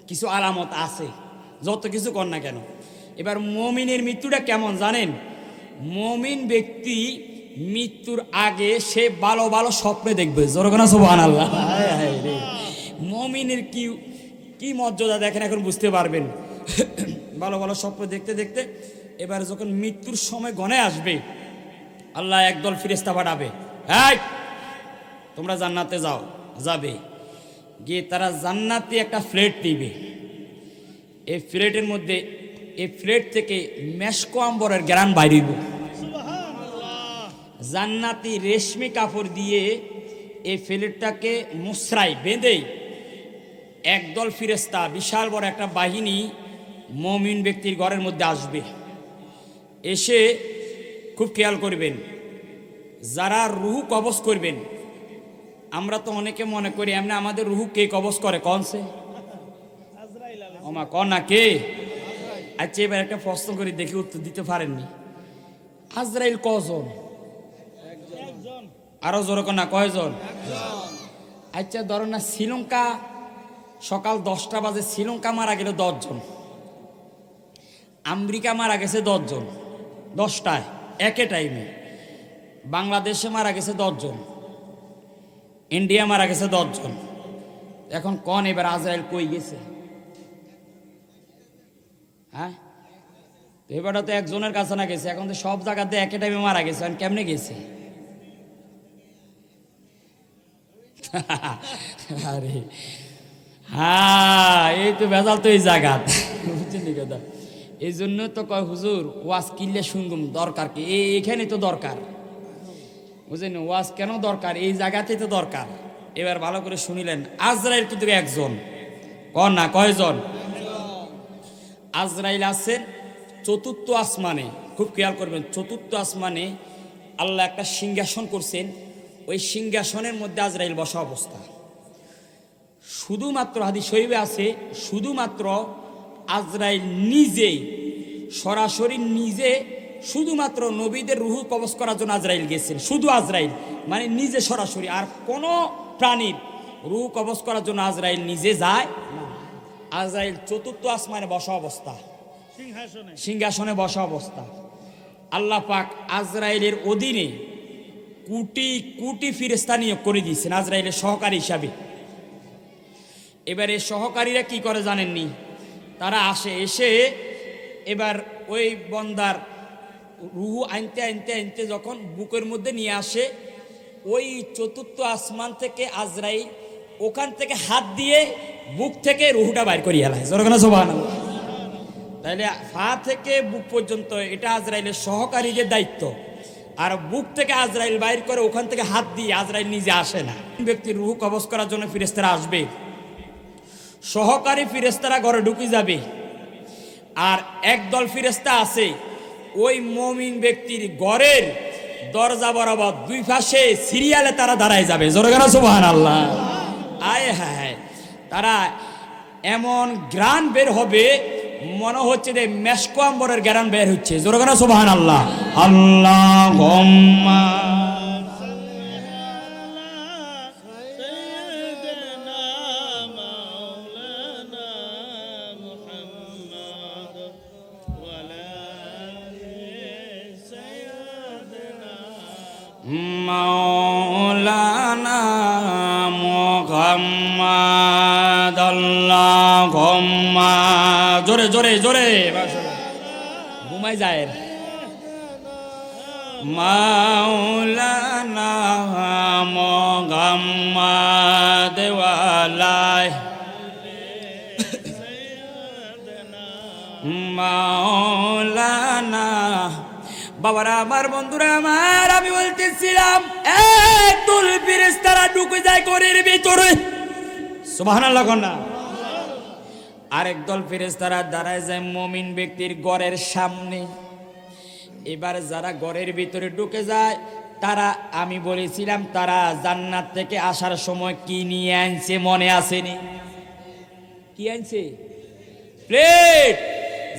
কিছু আলামত আছে, যত কিছু কর না কেন। এবার মমিনের মৃত্যুটা কেমন জানেন? মমিন ব্যক্তি মৃত্যুর আগে সে ভালো ভালো স্বপ্নে দেখবে। জোরকানা সুবহানাল্লাহ। মমিনের কি মর্যাদা দেখেন, এখন বুঝতে পারবেন। ভালো ভালো স্বপ্ন দেখতে দেখতে এবার যখন মৃত্যুর সময় গণে আসবে, আল্লাহ একদল ফেরেশতা পাঠাবে, এই তোমরা জান্নাতে যাও। যাবে গিয়ে তারা জান্নাতে একটা ফ্লেট নিবে। এই ফ্লেটের মধ্যে, এই ফ্লেট থেকে মেশকো আম্বরের গ্রান বাইরিব। জান্নাতি রেশমি কাপড় দিয়ে এই ফ্লেটটাকে মুসরাই বেঁধে একদল ফেরেশতা, বিশাল বড় একটা বাহিনী মুমিন ব্যক্তির ঘরের মধ্যে আসবে। এসে খুব খেয়াল করবেন, যারা রুহু কবজ করবেন, আমরা তো অনেকে মনে করি এমনি আমাদের রুহু কে কবজ করে, কনসে ওমা কন না কে? আচ্ছা এবার একটা প্রশ্ন করি, দেখি উত্তর দিতে পারেননি। আজরাইল কজন? আরো জোর না, কয়জন? আচ্ছা ধরো না, শ্রীলঙ্কা সকাল 10টা বাজে শ্রীলঙ্কা মারা গেল 10 জন, আমেরিকা মারা গেছে 10 জন 10টায় একে টাইমে, বাংলাদেশে মারা গেছে 10 জন, ইন্ডিয়া মারা গেছে 10 জন। এখন কোন এবার আজরাইল কই গেছে? হ্যাঁ, এবারটা তো একজনের কাছে না গেছে, এখন তো সব জায়গাতে একে টাইমে মারা গেছে, এখন কেমনে গেছে? আরে হ্যাঁ, এই তো ভেজাল তো এই জায়গা, বুঝছেন কথা। এই জন্য তো কয় হুজুর ওয়াজ কিনলে শুনগুম দরকার কি, এখানে তো দরকার, বুঝলেন? ওয়াজ কেন দরকার? এই জায়গাতে তো দরকার। এবার ভালো করে শুনিলেন, আজরাইল কিন্তু একজন, কন না কয়জন? আজরাইল আছেন 4র্থ আসমানে। খুব খেয়াল করবেন, 4র্থ আসমানে আল্লাহ একটা সিংহাসন করছেন, ওই সিংহাসনের মধ্যে আজরাইল বসা অবস্থা। শুধুমাত্র হাদিস শরীফে আছে, শুধুমাত্র আজরাইল নিজে সরাসরি নিজে শুধুমাত্র নবীদের রুহু কবজ করার জন্য আজরাইল গেছেন। শুধু আজরাইল মানে নিজে সরাসরি, আর কোনো প্রাণীর রুহু কবজ করার জন্য আজরাইল নিজে যায় না। আজরাইল 4র্থ আসমানে বসা অবস্থা, সিংহাসনে বসা অবস্থা। আল্লাহ পাক আজরাইলের অধীনে কোটি কোটি ফেরেশতা নিয়োগ করে দিয়েছেন আজরাইলের সহকারী হিসাবে। এবারে সহকারীরা কি করে জানেননি? তারা আসে, এসে এবার ওই বন্দার রুহু আনতে আনতে আনতে যখন বুকের মধ্যে নিয়ে আসে, ওই 4র্থ আসমান থেকে আজরাইল ওখান থেকে হাত দিয়ে বুক থেকে রুহুটা বাইর করিয়ে এলায়। জোরকানা সুবহানাল্লাহ। তাইলে পা থেকে বুক পর্যন্ত এটা আজরাইলের সহকারীদের দায়িত্ব, আর বুক থেকে আজরাইল বাইর করে ওখান থেকে হাত দিয়ে, আজরাইল নিজে আসে না। ব্যক্তির রুহু কবজ করার জন্য ফেরেশতারা আসবে, সহকারী ফেরেশতারা ঘরে ঢুকে যাবে, আর একদল ফেরেশতা আছে ওই মুমিন ব্যক্তির ঘরের দরজা বরাবর 2 পাশে সিরিয়ালে তারা দাঁড়ায় যাবে। জোরকানা সুবহানাল্লাহ। আয় হায়, তারা এমন গ্রান বের হবে মনে হচ্ছে যে মেশকো আম্বরের গ্রান বের হচ্ছে। জোরকানা সুবহানাল্লাহ। আল্লাহুম্মা মাওলানা মুহাম্মাদ আল্লাহুম্মা জোরে জোরে জোরে ঘুমাই যায় মাওলানা মুহাম্মাদ ওয়ালাই মাওলানা। বাবারা আমার, বন্ধুরা আমার, আমি বলতেছিলাম একদল ফেরেশতারা ঢুকে যায় ঘরের ভিতরে, সুবহানাল্লাহ না। আরেক দল ফেরেশতারা দাঁড়ায় যায় মুমিন ব্যক্তির ঘরের সামনে। এবার যারা ঘরের ভিতরে ঢুকে যায় তারা, আমি বলেছিলাম তারা জান্নাত থেকে আসার সময় কি নিয়ে আনছে মনে আসেনি? কি আনছে? প্লেট,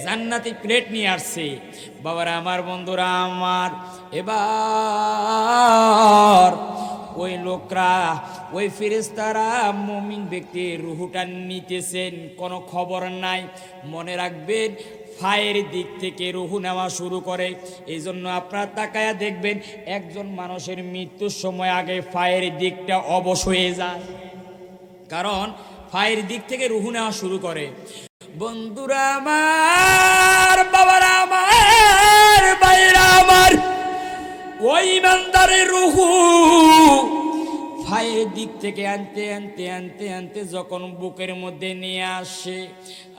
জান্নাতি প্লেট নিয়ে আসছে। বাবারা আমার, বন্ধুরা আমার, এবার ওই লোকরা, ওই ফেরেশতারা মুমিন ব্যক্তির রুহুটা নিতেছেন, কোনো খবর নাই। মনে রাখবেন, ফায়ের দিক থেকে রুহু নেওয়া শুরু করে। এই জন্য আপনারা তাকায়া দেখবেন, একজন মানুষের মৃত্যুর সময় আগে ফায়ের দিকটা অবশ হয়ে যায়, কারণ ফায়ের দিক থেকে রুহু নেওয়া শুরু করে। বন্ধুরা আমার, বাবারা আমার, ভাইরা আমার, ওই ইমানদারের রুহু ফায়ের দিক থেকে আনতে আনতে আনতে আনতে যখন বুকের মধ্যে নিয়ে আসে,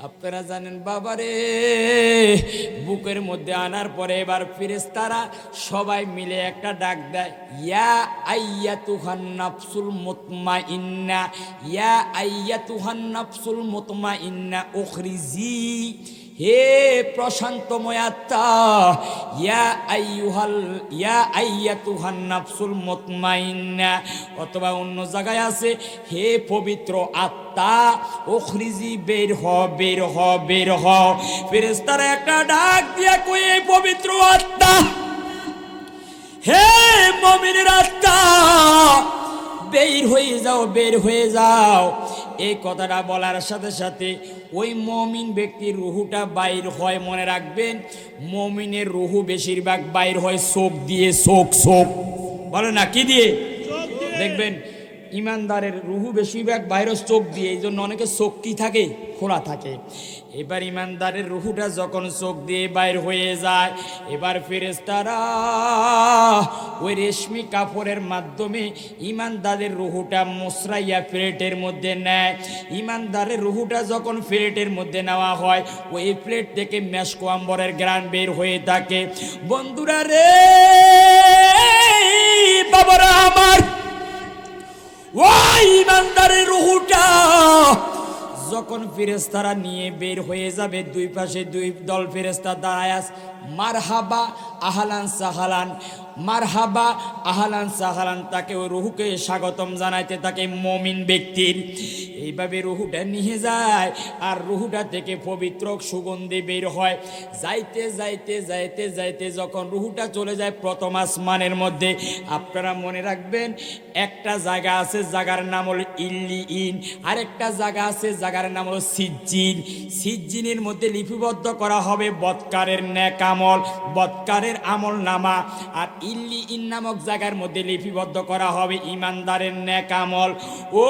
আপনারা জানেন বাবারে, বুকের মধ্যে আনার পরে এবার ফেরেশতারা সবাই মিলে একটা ডাক দেয়, ইয়া আইয়াতুহান নাফসুল মুতমাইন্না, ইয়া আইয়াতুহান নাফসুল মুতমাইন্না উখরিজি, হে প্রশান্তময় আত্মা, ইয়া আইয়াতুহান নাফসুল মুতমাইন্না। অথবা অন্য জায়গায় আছে, হে পবিত্র আত্মা, উখরিজি, বের হ, বের হ, বের হ। ফেরেশতারা একটা ডাক দিয়া কই, এই পবিত্র আত্মা, হে মুমিনের আত্মা, বের হয়ে যাও, বের হয়ে যাও। এই কথাটা বলার সাথে সাথে ওই মুমিন ব্যক্তির রুহুটা বাইর হয়। মনে রাখবেন, মুমিনের রুহু বেশিরভাগ বাইর হয় চোখ দিয়ে। চোখ, চোখ বলে না, কি দিয়ে? দেখবেন ইমানদারের রুহু বেশিরভাগ বাইরে চোখ দিয়ে, এই জন্য অনেকে চোখ কি থাকে, খোলা থাকে। এবার ইমানদারের রুহুটা যখন চোখ দিয়ে বাইর হয়ে যায়, এবার ফেরেশতারা ওই রেশমি কাপড়ের মাধ্যমে ইমানদারের রুহুটা মুসরাইয়া প্লেটের মধ্যে নেয়। ইমানদারের রুহুটা যখন প্লেটের মধ্যে নেওয়া হয়, ওই প্লেট থেকে মেশক আম্বরের গ্রান বের হয়ে থাকে। বন্ধুরা রে, বাবারা আমার, ওই ইমানদারের রুহুটা যখন ফেরেশতারা নিয়ে বের হয়ে যাবে, দুই পাশে দুই দল ফেরেশতা দাঁড়ায় আছে, মারহাবা আহলান সাহালান, মারহাবা আহলান সাহালান, তাকে ওই রুহুকে স্বাগতম জানাইতে থাকে মুমিন ব্যক্তির। এইভাবে রুহুটা নিয়ে যায়, আর রুহুটা থেকে পবিত্র সুগন্ধি বের হয়। যাইতে যাইতে যাইতে যাইতে যখন রুহুটা চলে যায় প্রথম আসমানের মধ্যে, আপনারা মনে রাখবেন, একটা জায়গা আছে, জায়গার নাম হলো ইল্লিইন, আরেকটা জায়গা আছে, জায়গার নাম হলো সিজ্জিন। সিজ্জিনের মধ্যে লিপিবদ্ধ করা হবে বদকারের নেক আমল, বদকারের আমল নামা, আর ইল্লিইন নামক জায়গার মধ্যে লিপিবদ্ধ করা হবে ইমানদারের নেক আমল। ও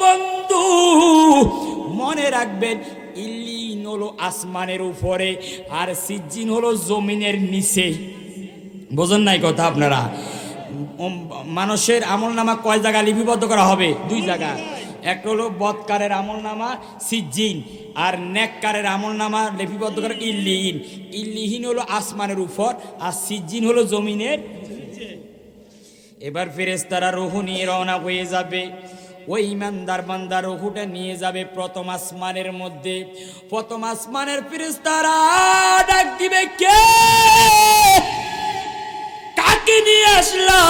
বন্ধু, মনে রাখবেন, ইল্লিইন হলো আসমানের উপরে, আর সিজ্জিন হলো জমিনের নিচে। বোঝেন নাই কথা আপনারা? মানুষের আমল নামা কয় জায়গা লিপিবদ্ধ করা হবে? দুই জায়গা। একটা হলো বদকারের আমল নামা সিজ্জিন, আর নেককারের আমল নামা লিপিবদ্ধ করে ইল্লিইন। ইল্লিইন হলো আসমানের উপর, আর সিজ্জিন হলো জমিনের। এবার ফেরেশতারা রূহ নিয়ে রওনা হয়ে যাবে। ওই ইমানদার বান্দা রূহটা নিয়ে যাবে প্রথম আসমানের মধ্যে। প্রথম আসমানের ফেরেশতারা ডাক দিবে, কে, কাকে নিয়ে আসলা?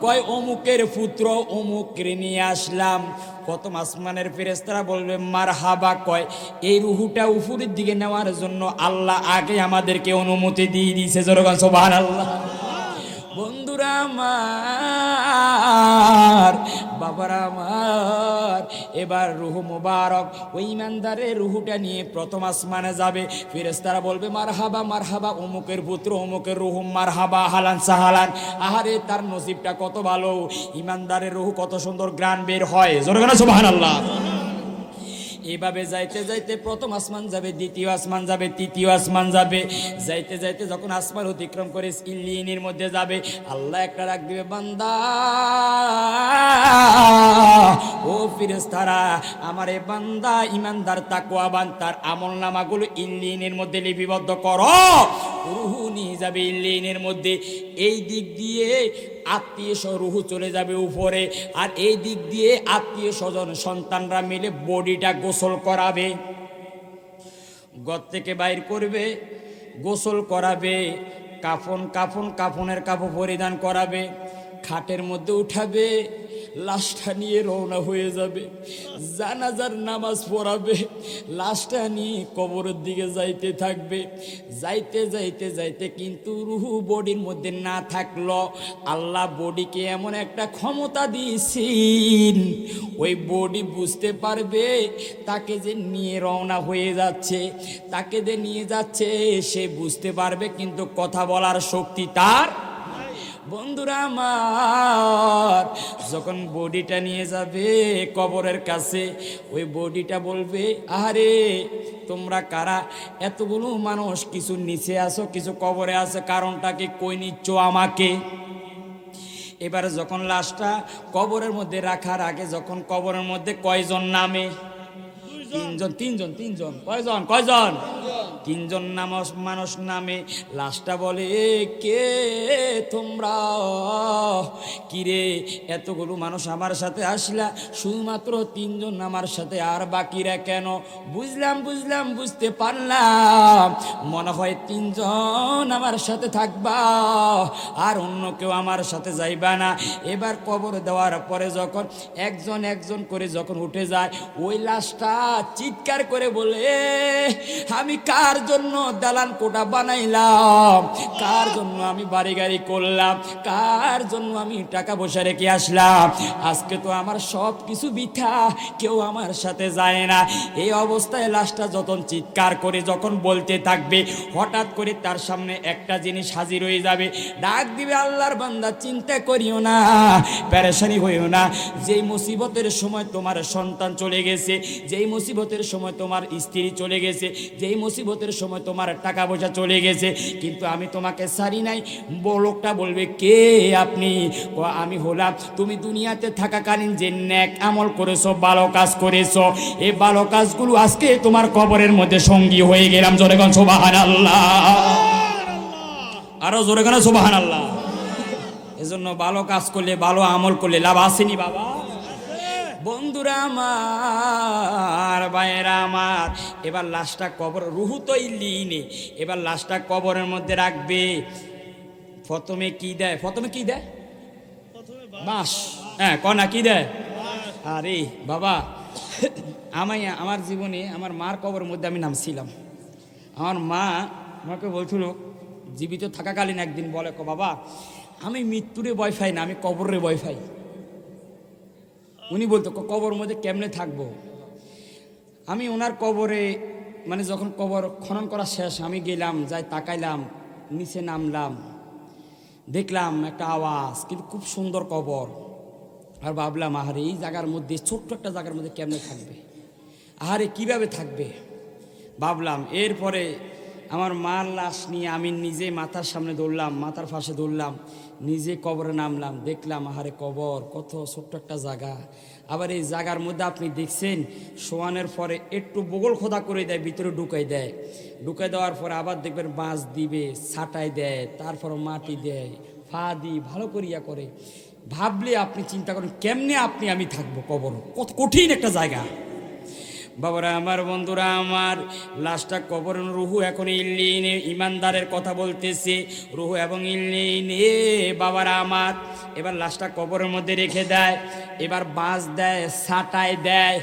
কয় অমুকের পুত্র অমুকরে নিয়ে আসলাম। প্রথম আসমানের ফেরেশতারা বলবে মারহাবা। কয় এই রুহুটা উপরের দিকে নেওয়ার জন্য আল্লাহ আগে আমাদেরকে অনুমতি দিয়ে দিয়েছে। জোরে সুবহানাল্লাহ। বন্ধুরা আমার, বাবারা আমার, এবার রুহু মুবারক ওই ইমানদারের রুহুটা নিয়ে প্রথম আসমানে যাবে। ফেরেশতারা বলবে মারহাবা মারহাবা, অমুকের পুত্র অমুকের রুহু মারহাবা হালান সাহালান। আহারে তার নসিবটা কত ভালো, ইমানদারের রুহু কত সুন্দর গ্রান বের হয়। জোরে বলেন সুবহানাল্লাহ। এভাবে যাইতে যাইতে প্রথম আসমান যাবে, দ্বিতীয় আসমান যাবে, তৃতীয় আসমান যাবে। যাইতে যাইতে যখন আসমান অতিক্রম করে ইল্লিনের মধ্যে যাবে, আল্লাহ একটা ডাক দিবে, বান্দা ও ফেরেশতারা, আমার এ বান্দা ইমানদার তাকওয়াবান, তার আমলনামাগুলো ইল্লিনের মধ্যে লিপিবদ্ধ করো। রুহু নিয়ে যাবে ইল্লিনের মধ্যে। এই দিক দিয়ে আত্মীয় রুহু চলে যাবে উপরে, আর এই দিক দিয়ে আত্মীয় স্বজন সন্তানরা মিলে বডিটা গোসল করাবে, ঘর থেকে বাইর করবে, গোসল করাবে, কাফনের কাপড় পরিধান করাবে, খাটের মধ্যে উঠাবে, লাশটা নিয়ে রওনা হয়ে যাবে, জানাজার নামাজ পড়াবে, লাশটা নিয়ে কবরের দিকে যাইতে থাকবে। যাইতে যাইতে যাইতে কিন্তু রুহু বডির মধ্যে না থাকলো, আল্লাহ বডিকে এমন একটা ক্ষমতা দিয়েছেন, ওই বডি বুঝতে পারবে তাকে যে নিয়ে রওনা হয়ে যাচ্ছে, তাকে যে নিয়ে যাচ্ছে সে বুঝতে পারবে, কিন্তু কথা বলার শক্তি তার। বন্ধুরা আমার, যখন বডিটা নিয়ে যাবে কবরের কাছে, ওই বডিটা বলবে, আরে তোমরা কারা, এতগুলো মানুষ, কিছু নিচে আসো কিছু কবরে আছে, কারণটা কি কই নিচ্ছ আমাকে? এবারে যখন লাশটা কবরের মধ্যে রাখার আগে, যখন কবরের মধ্যে কয়জন নামে? তিনজন। কয়জন? তিনজন মানুষ নামে। লাশটা বলে, কে তোমরা? কিরে এতগুলো মানুষ আমার সাথে আসলা, শুধুমাত্র তিনজন আমার সাথে, আর বাকিরা কেন? বুঝতে পারলাম, মনে হয় তিনজন আমার সাথে থাকবা, আর অন্য কেউ আমার সাথে যাইবা না। এবার কবর দেওয়ার পরে যখন একজন করে যখন উঠে যায়, ওই লাশটা চিৎকার করে বলে, আমি কার জন্য দালান কোঠা বানাইলাম, কার জন্য আমি বাড়ি গাড়ি করলাম, কার জন্য আমি টাকা পয়সা রেখে আসলাম, আজকে তো আমার সব কিছু বৃথা, কেউ আমার সাথে যায় না। এই অবস্থায় লাশটা যখন চিৎকার করে যখন বলতে থাকবে, হঠাৎ করে তার সামনে একটা জিনিস হাজির হয়ে যাবে, ডাক দিবে, আল্লাহর বান্দা চিন্তা করিও না, পেরেশানি হইও না, যেই মুসিবতের সময় তোমার সন্তান চলে গেছে, যেই মুসিবতের সময় তোমার স্ত্রী চলে গেছে, যেই মুসিবতের সময় তোমার টাকা পয়সা চলে গেছে, কিন্তু আমি তোমাকে ছাড়ি নাই। লোকটা বলবে, কে আপনি? আমি হলাম তুমি দুনিয়াতে থাকাকালীন যে নেক আমল করেছো, ভালো কাজ করেছো, এই ভালো কাজগুলো আজকে তোমার কবরের মধ্যে সঙ্গী হয়ে গেলাম। জোরে গান সুবহানাল্লাহ, আরো জোরে গান সুবহানাল্লাহ। এজন্য ভালো কাজ করলে, ভালো আমল করলে লাভ আসেনি বাবা? বন্ধুরা আমার, ভাইয়েরা আমার, এবার লাশটা কবর, রুহু তো ইল্লিনে, এবার লাশটা কবরের মধ্যে রাখবে। প্রথমে কি দেয়? বাঁশ। হ্যাঁ, কনা কি দেয়? আরে বাবা, আমার জীবনে আমার মার কবরের মধ্যে আমি নামছিলাম। আমার মা আমাকে বলছিল জীবিত থাকাকালীন একদিন, বলে, বাবা আমি মৃত্যুরে ভয় পাই না, আমি কবরের ভয় পাই। উনি বলতো, কবর মধ্যে কেমনে থাকবো? আমি ওনার কবরে, মানে যখন কবর খনন করা শেষ, আমি গেলাম, যাই তাকাইলাম, নিচে নামলাম, দেখলাম একটা আওয়াজ, কিন্তু খুব সুন্দর কবর। আর ভাবলাম, আহারে এই জায়গার মধ্যে, ছোট্ট একটা জায়গার মধ্যে কেমনে থাকবে, আহারে কিভাবে থাকবে ভাবলাম। এরপরে আমার মার লাশ নিয়ে আমি নিজে মাথার সামনে দৌড়লাম, মাথার পাশে দৌড়লাম, নিজে কবরে নামলাম, দেখলাম আহারে কবর কত ছোট্ট একটা জায়গা। আবার এই জায়গার মধ্যে আপনি দেখছেন, শোয়ানোর পরে একটু বগল খোদা করে দেয়, ভিতরে ঢুকাই দেওয়ার পরে আবার দেখবেন বাঁশ দিবে, ছাটাই দেয়, তারপর মাটি দেয়, ফা দি ভালো করিয়া করে। ভাবলে আপনি চিন্তা করেন কেমনে আমি থাকবো কবর, কত কঠিন একটা জায়গা। বাবারা আমার, বন্ধুরা আমার, লাশটা কবর, রুহু এখন ইল্লিনে, ইমানদারের কথা বলতেছে, রুহু এবং ইল্লিনে। বাবারা আমার, এবার লাশটা কবরের মধ্যে রেখে দেয়, এবার বাঁশ দেয়, ছাটাই দেয়,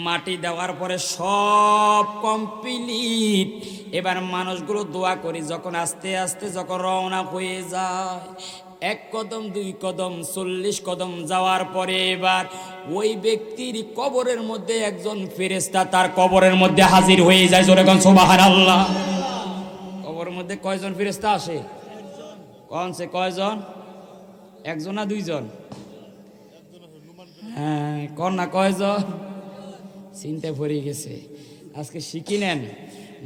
মাটি দেওয়ার পরে সব কমপ্লিট। এবার মানুষগুলো দোয়া করি, যখন আস্তে আস্তে যখন রওনা হয়ে যায়, 1 কদম 2 কদম 40 কদম যাওয়ার পরে এবার ওই ব্যক্তির কবরের মধ্যে একজন ফেরেশতা তার কবরের মধ্যে হাজির হয়ে যায়। জোরে কোন সুবহানাল্লাহ। কবরের মধ্যে কয়জন ফেরেশতা আসে? কোন সে কয়জন? একজন না দুইজন? হ্যাঁ, কোন না কয়জন? চিন্তায় পড়ে গেছে। আজকে শিখি নেন,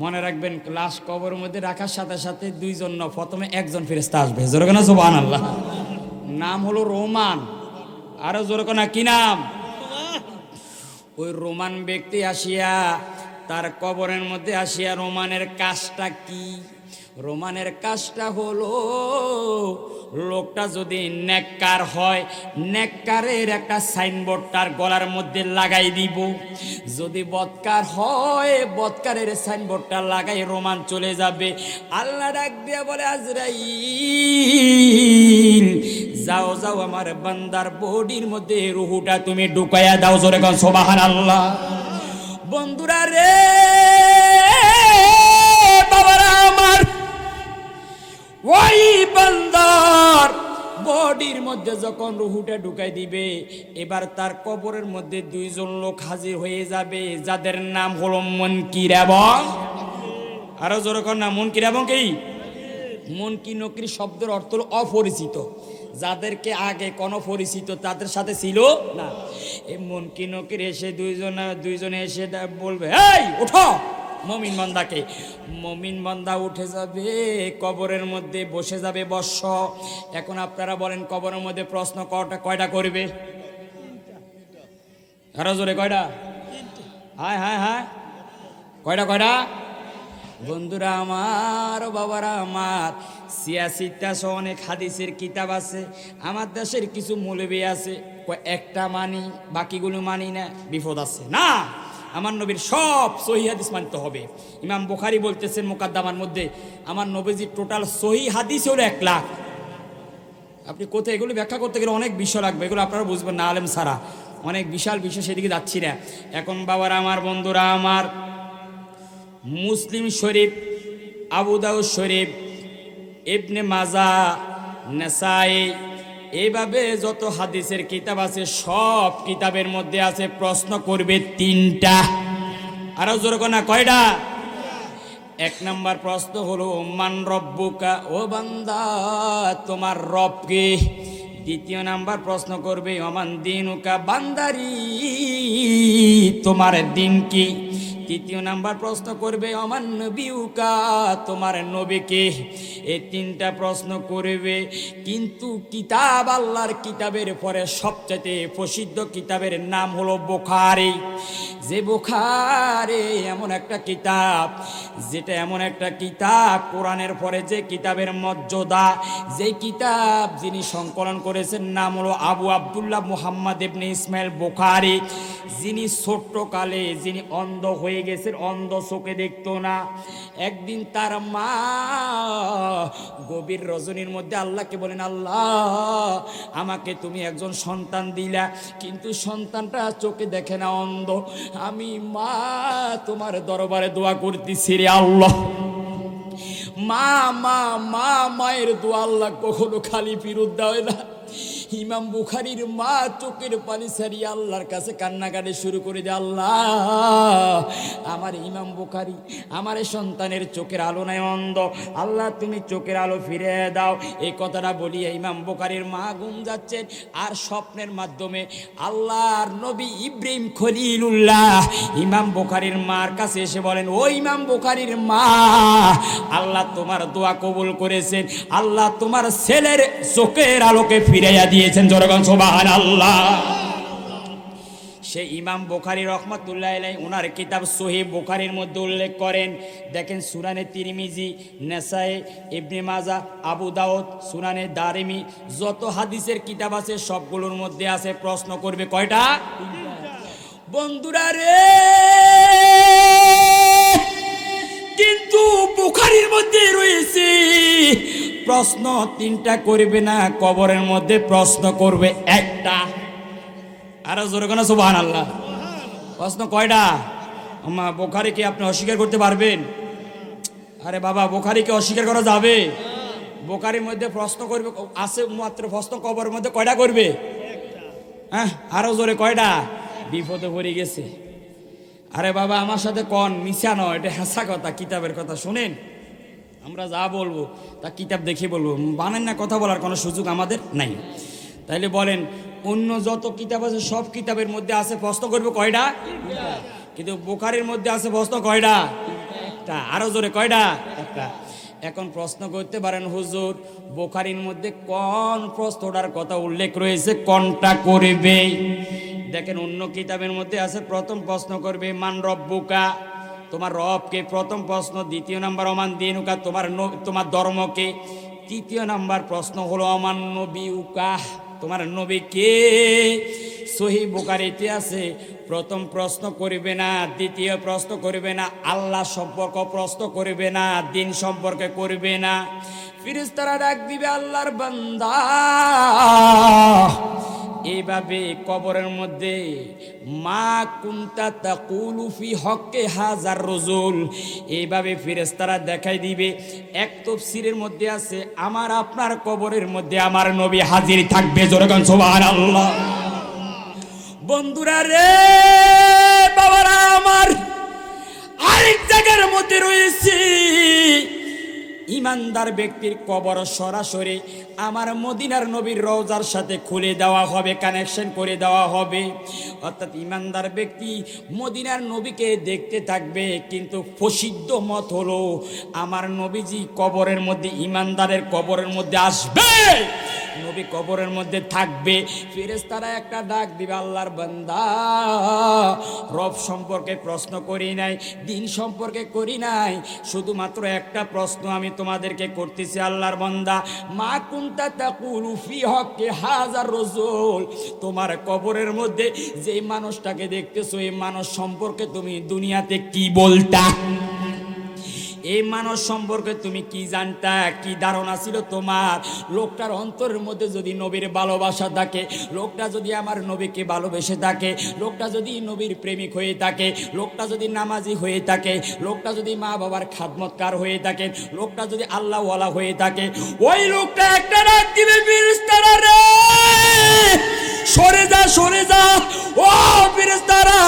মনে রাখবেন, লাশ কবরের মধ্যে রাখার সাথে সাথে দুইজন না, প্রথমে একজন ফেরেশতা আসবে। জোরে কোন সুবহানাল্লাহ। নাম হলো রোমান। আরো জোরে কোন কি নাম? ওই রোমান ব্যক্তি আসিয়া তার কবরের মধ্যে আসিয়া, রোমানের কাজটা কি? রোমানের কাজটা হলো, লোকটা যদি নেককার হয়, নেককারের একটা সাইনবোর্ড তার গলার মধ্যে লাগাই দিব। যদি বদকার হয়, বদকারের সাইনবোর্ডটা লাগাই রোমান চলে যাবে। আল্লাহ ডাক দিয়ে বলে, আজরাইল যাও যাও, আমার বান্দার বডির মধ্যে রুহুটা তুমি ঢুকাইয়া দাও। জোরে কোন সুবহানাল্লাহ। বন্ধুরা রে, বাবারা আমার, ওই বান্দার বডির মধ্যে যখন রুহুটা ঢুকাই দিবে, এবার তার কবরের মধ্যে দুইজন লোক হাজির হয়ে যাবে, যাদের নাম হলো মুনকির এবং, আরো জোরে কোন না, মুনকির এবং কি? মুনকির নকির শব্দের অর্থ হলো অপরিচিত, যাদেরকে আগে কোনো পরিচিত তাদের সাথে ছিল না। এই মুনকির নকির এসে দুইজনে এসে বলবে, এই ওঠো। মুমিন বান্দাকে, মুমিন বান্দা উঠে যাবে, কবরের মধ্যে বসে যাবে। বর্ষ। এখন আপনারা বলেন, কবরের মধ্যে প্রশ্ন কয়টা করবে? আরো জোরে, কয়টা? হায় হায় হায়, কয়টা? বন্ধুরা আমার, বাবারা আমার, 86টা অনেক হাদিসের কিতাব আছে। আমার দেশের কিছু মৌলবী আছে, একটা মানি, বাকিগুলো মানি না, বিপদ আছে না। আমার নবীর সব সহিহ হাদিস মানতে হবে। ইমাম বুখারী বলতেছেন মুকাদ্দামার মধ্যে, আমার নবীজির টোটাল সহিহ হাদিস হলো 1 লাখ। আপনি কোথায় এগুলো ব্যাখ্যা করতে গেলে অনেক বিষয় লাগবে, এগুলো আপনারা বুঝবেন না আলেম ছাড়া, অনেক বিশাল বিষয়, সেদিকে যাচ্ছি না এখন। বাবারা আমার, বন্ধুরা আমার, মুসলিম শরীফ, আবু দাউদ শরীফ, ইবনে মাজা, নাসাই, এইভাবে যত হাদিসের কিতাব আছে, সব কিতাবের মধ্যে আছে প্রশ্ন করবে 3টা। আরো জোরে কোন না, কয়টা? 1 নাম্বার প্রশ্ন হলো, মান রব্বুকা, ও বান্দা তোমার রব কে? 2 নাম্বার প্রশ্ন করবে, ওমান দিনুকা, বান্দারি তোমার দিন কি? 3 নাম্বার প্রশ্ন করবে, ওমান নবিউকা, তোমার নবী কে? এই 3টা প্রশ্ন করবে। কিন্তু কিতাব, আল্লাহর কিতাবের পরে সবচেয়ে প্রসিদ্ধ কিতাবের নাম হলো বুখারী। যে বুখারী এমন একটা কিতাব, যেটা এমন একটা কিতাব, কোরআনের পরে যে কিতাবের মর্যাদা, যে কিতাব যিনি সংকলন করেছেন নাম হলো আবু আব্দুল্লাহ মুহাম্মদ ইবনে ইসমাইল বুখারী, যিনি ছোট্টকালে যিনি অন্ধ হয়ে গেছেন, অন্ধ, চোখে দেখতো না। একদিন তার মা গভীর রজনীর মধ্যে আল্লাহকে বলেন, আল্লাহ আমাকে তুমি একজন সন্তান দিলা, কিন্তু সন্তানটা চোখে দেখে না, অন্ধ। আমি মা তোমার দরবারে দোয়া করতেছি রে আল্লাহ। মা মা মা মায়ের দোয়া আল্লাহ কখনো খালি ফিরত দেয় না। ইমাম বুখারীর মা চোখের পানি ছাড়িয়ে আল্লাহর কাছে কান্নাকাটি শুরু করে দেয়, আল্লাহ আমার ইমাম বুখারী, আমার সন্তানের চোখের আলো নাই, অন্ধ, আল্লাহ তুমি চোখের আলো ফিরে দাও। এই কথাটা বলিয়ে ইমাম বুখারীর মা ঘুম যাচ্ছেন, আর স্বপ্নের মাধ্যমে আল্লাহর নবী ইব্রাহিম খলিলুল্লাহ ইমাম বুখারীর মার কাছে এসে বলেন, ও ইমাম বুখারীর মা, আল্লাহ তোমার দোয়া কবুল করেছেন, আল্লাহ তোমার ছেলের চোখের আলোকে ফিরাইয়া দিয়েছেন। জোরগান সুবহানাল্লাহ। সেই ইমাম বুখারী রহমাতুল্লাহ আলাইহি ওনার কিতাব সহিহ বুখারীর মধ্যে উল্লেখ করেন, দেখেন সুনানে তিরমিজি, নাসাই, ইবনে মাজা, আবু দাউদ, সুনানে দারিমি, যত হাদিসের কিতাব আছে সবগুলোর মধ্যে আছে প্রশ্ন করবে কয়টা? বন্ধুরা রে, কিন্তু বুখারীর মধ্যে রয়েছে প্রশ্ন 3টা করবে না, কবরের মধ্যে প্রশ্ন করবে 1টা। আরো জোরে কোন সুবহানাল্লাহ। প্রশ্ন কয়টা? আম্মা বুখারীকে আপনি অস্বীকার করতে পারবেন? আরে বাবা, বুখারীকে অস্বীকার করা যাবে? বুখারীর মধ্যে প্রশ্ন করবে আছে মাত্র, প্রশ্ন কবরের মধ্যে কয়টা করবে? হ্যাঁ, আরো জোরে কয়টা? বিপদে পড়ে গেছে। আরে বাবা আমার সাথে কন, মিশা নয়, এটা হাসা কথা, কিতাবের কথা শুনেন। আমরা যা বলবো তা কিতাব দেখে বলবো, বানেন না, কথা বলার কোনো সুযোগ আমাদের নাই। তাইলে বলেন, অন্য যত কিতাব আছে সব কিতাবের মধ্যে আছে প্রশ্ন করবে কয়টা? কিন্তু বুখারীর মধ্যে আছে প্রশ্ন কয়টা? একটা। আরো জোরে কয়টা? একটা। এখন প্রশ্ন করতে পারেন, হুজুর বুখারীর মধ্যে কোন প্রশ্নটার কথা উল্লেখ রয়েছে, কোনটা করবে? দেখেন, অন্য কিতাবের মধ্যে আছে প্রথম প্রশ্ন করবে মান রব্বুকা, তোমার রবকে, প্রথম প্রশ্ন। দ্বিতীয় নাম্বার অমান দিনুকা, তোমার ধর্মকে। তৃতীয় নাম্বার প্রশ্ন হলো অমান নবিউকা, তোমার নবী কে? সহিহ বুখারীতে আছে প্রথম প্রশ্ন করবে না, দ্বিতীয় প্রশ্ন করবে না, আল্লাহ সম্পর্ক প্রশ্ন করবে না, দিন সম্পর্কে করবে না। ফেরেশতারা ডাক দিবে, আল্লাহর বান্দা, এইভাবে কবরের মধ্যে মা কুনতা তাকুলু ফি হক্কে হাজার রাজুল, এইভাবে ফেরেশতারা দেখাই দিবে। এক তাফসীরের মধ্যে আছে আমার আপনার কবরের মধ্যে আমার নবী হাজির থাকবে। জোরে কোন সুবহানাল্লাহ। বন্ধুরা রে, বাবারা আমার, আরেক জায়গার মধ্যে রয়েছে ইমানদার ব্যক্তির কবর সরাসরি আমার মদিনার নবীর রওজার সাথে খুলে দেওয়া হবে, কানেকশন করে দেওয়া হবে। অর্থাৎ ইমানদার ব্যক্তি মদিনার নবীকে দেখতে থাকবে, কিন্তু প্রসিদ্ধ মত হলো আমার নবীজি কবরের মধ্যে, ইমানদারের কবরের মধ্যে আসবে, নবী কবরের মধ্যে থাকবে। ফেরেশতারা একটা ডাক দিবে, আল্লাহর বান্দা, রব সম্পর্কে প্রশ্ন করি নাই, দিন সম্পর্কে করি নাই, শুধুমাত্র একটা প্রশ্ন আমি তোমাদেরকে করতেছি, আল্লাহর বান্দা, মা কুনতা তাকুলু ফি হক্কি হাজার রাজুল, তোমার কবরের মধ্যে যে মানুষটাকে দেখতেছো, এই মানুষ সম্পর্কে তুমি দুনিয়াতে কি বলতা? এই মানুষ সম্পর্কে তুমি কি জানতা, কি ধারণা ছিল তোমার? লোকটার অন্তরের মধ্যে যদি নবীর ভালোবাসা থাকে, লোকটা যদি আমার নবীকে ভালোবেসে থাকে, লোকটা যদি নবীর প্রেমিক হয়ে থাকে, লোকটা যদি নামাজি হয়ে থাকে, লোকটা যদি মা বাবার খাদমতকার হয়ে থাকে, লোকটা যদি আল্লাহওয়ালা হয়ে থাকে, ওই লোকটা একটা ডাক দিবে, ফেরেশতারা রে, সরে যা, সরে যা, ও ফেরেশতারা,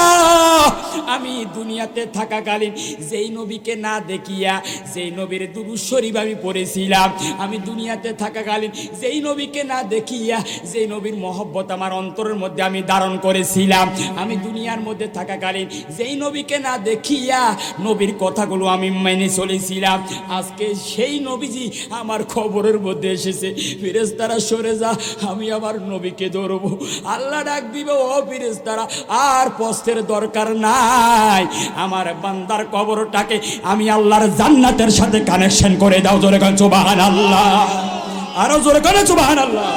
আমি দুনিয়াতে থাকাকালীন যেই নবীকে না দেখিয়া, যেই নবীর দুরূদ শরীফ আমি পড়েছিলাম, আমি দুনিয়াতে থাকাকালীন যেই নবীকে না দেখিয়া, যেই নবীর মহব্বত আমার অন্তরের মধ্যে আমি ধারণ করেছিলাম, আমি দুনিয়ার মধ্যে থাকাকালীন যেই নবীকে না দেখিয়া নবীর কথাগুলো আমি মেনে চলেছিলাম, আজকে সেই নবীজি আমার খবরের মধ্যে এসেছে। ফেরেশতারা সরে যা, আমি আমার নবীকে ধরবো। আল্লাহ ডাক দিবে, ও ফেরেশতারা, আর প্রশ্নের দরকার নাই, আমার বান্দার কবরটাকে আমি আল্লাহর জান্নাতের সাথে কানেকশন করে দাও। জোরে কোন সুবহানাল্লাহ, আরো জোরে কোন সুবহানাল্লাহ।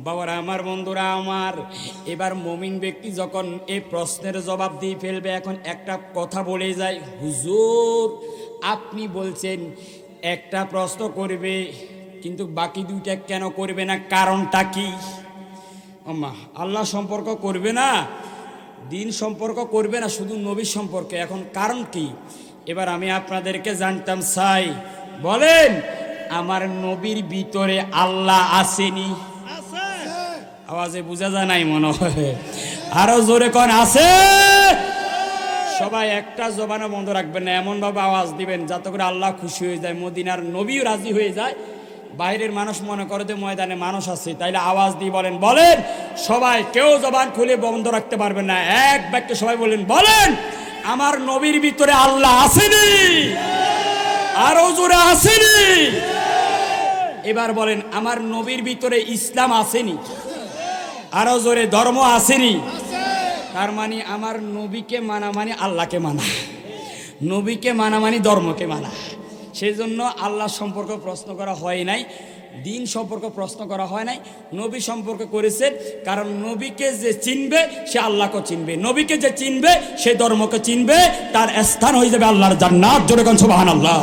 বাবারা আমার, বন্ধুরা আমার, এবার মুমিন ব্যক্তি যখন এই প্রশ্নের জবাব দিয়ে ফেলবে, এখন একটা কথা বলে যায়, হুজুর আপনি বলছেন একটা প্রশ্ন করবে, কিন্তু বাকি দুইটা কেন করবে না? কারণটা কি? আম্মা, আল্লাহ সম্পর্ক করবে না, দিন সম্পর্ক করবে না, শুধু নবীর সম্পর্কে, এখন কারণ কি? এবার আমি আপনাদেরকে জানতাম চাই, বলেন আমার নবীর ভিতরে আল্লাহ আসেনি? আওয়াজে বোঝা যায় নাই মনে হয়, আরো জোরে কোন আছে? সবাই একটা জবানও বন্ধ রাখবেন না, এমন ভাবে আওয়াজ দিবেন যাতে করে আল্লাহ খুশি হয়ে যায়, মদিনার নবীও রাজি হয়ে যায়। বাইরের মানুষ মনে করে যে ময়দানে মানুষ আছে, তাইলে আওয়াজ দিয়ে বলেন, বলেন সবাই, কেউ জবান খুলে বন্ধ রাখতে পারবেন না, এক বাক্যে সবাই বলেন, বলেন আমার নবীর ভিতরে আল্লাহ আসেনি? আরো জোরে আসেনি? এবার বলেন আমার নবীর ভিতরে ইসলাম আসেনি? আরো জোরে ধর্ম আসেনি? তার মানে আমার নবীকে মানা মানে আল্লাহকে মানা, নবীকে মানা মানে ধর্মকে মানা। সেই জন্য আল্লাহ সম্পর্ক প্রশ্ন করা হয় নাই, দিন সম্পর্ক প্রশ্ন করা হয় নাই, নবী সম্পর্কে করেছেন। কারণ নবীকে যে চিনবে সে আল্লাহকে চিনবে, নবীকে যে চিনবে সে ধর্মকে চিনবে, তার স্থান হয়ে যাবে আল্লাহর জান্নাত। জোরে কোন সুবহানাল্লাহ।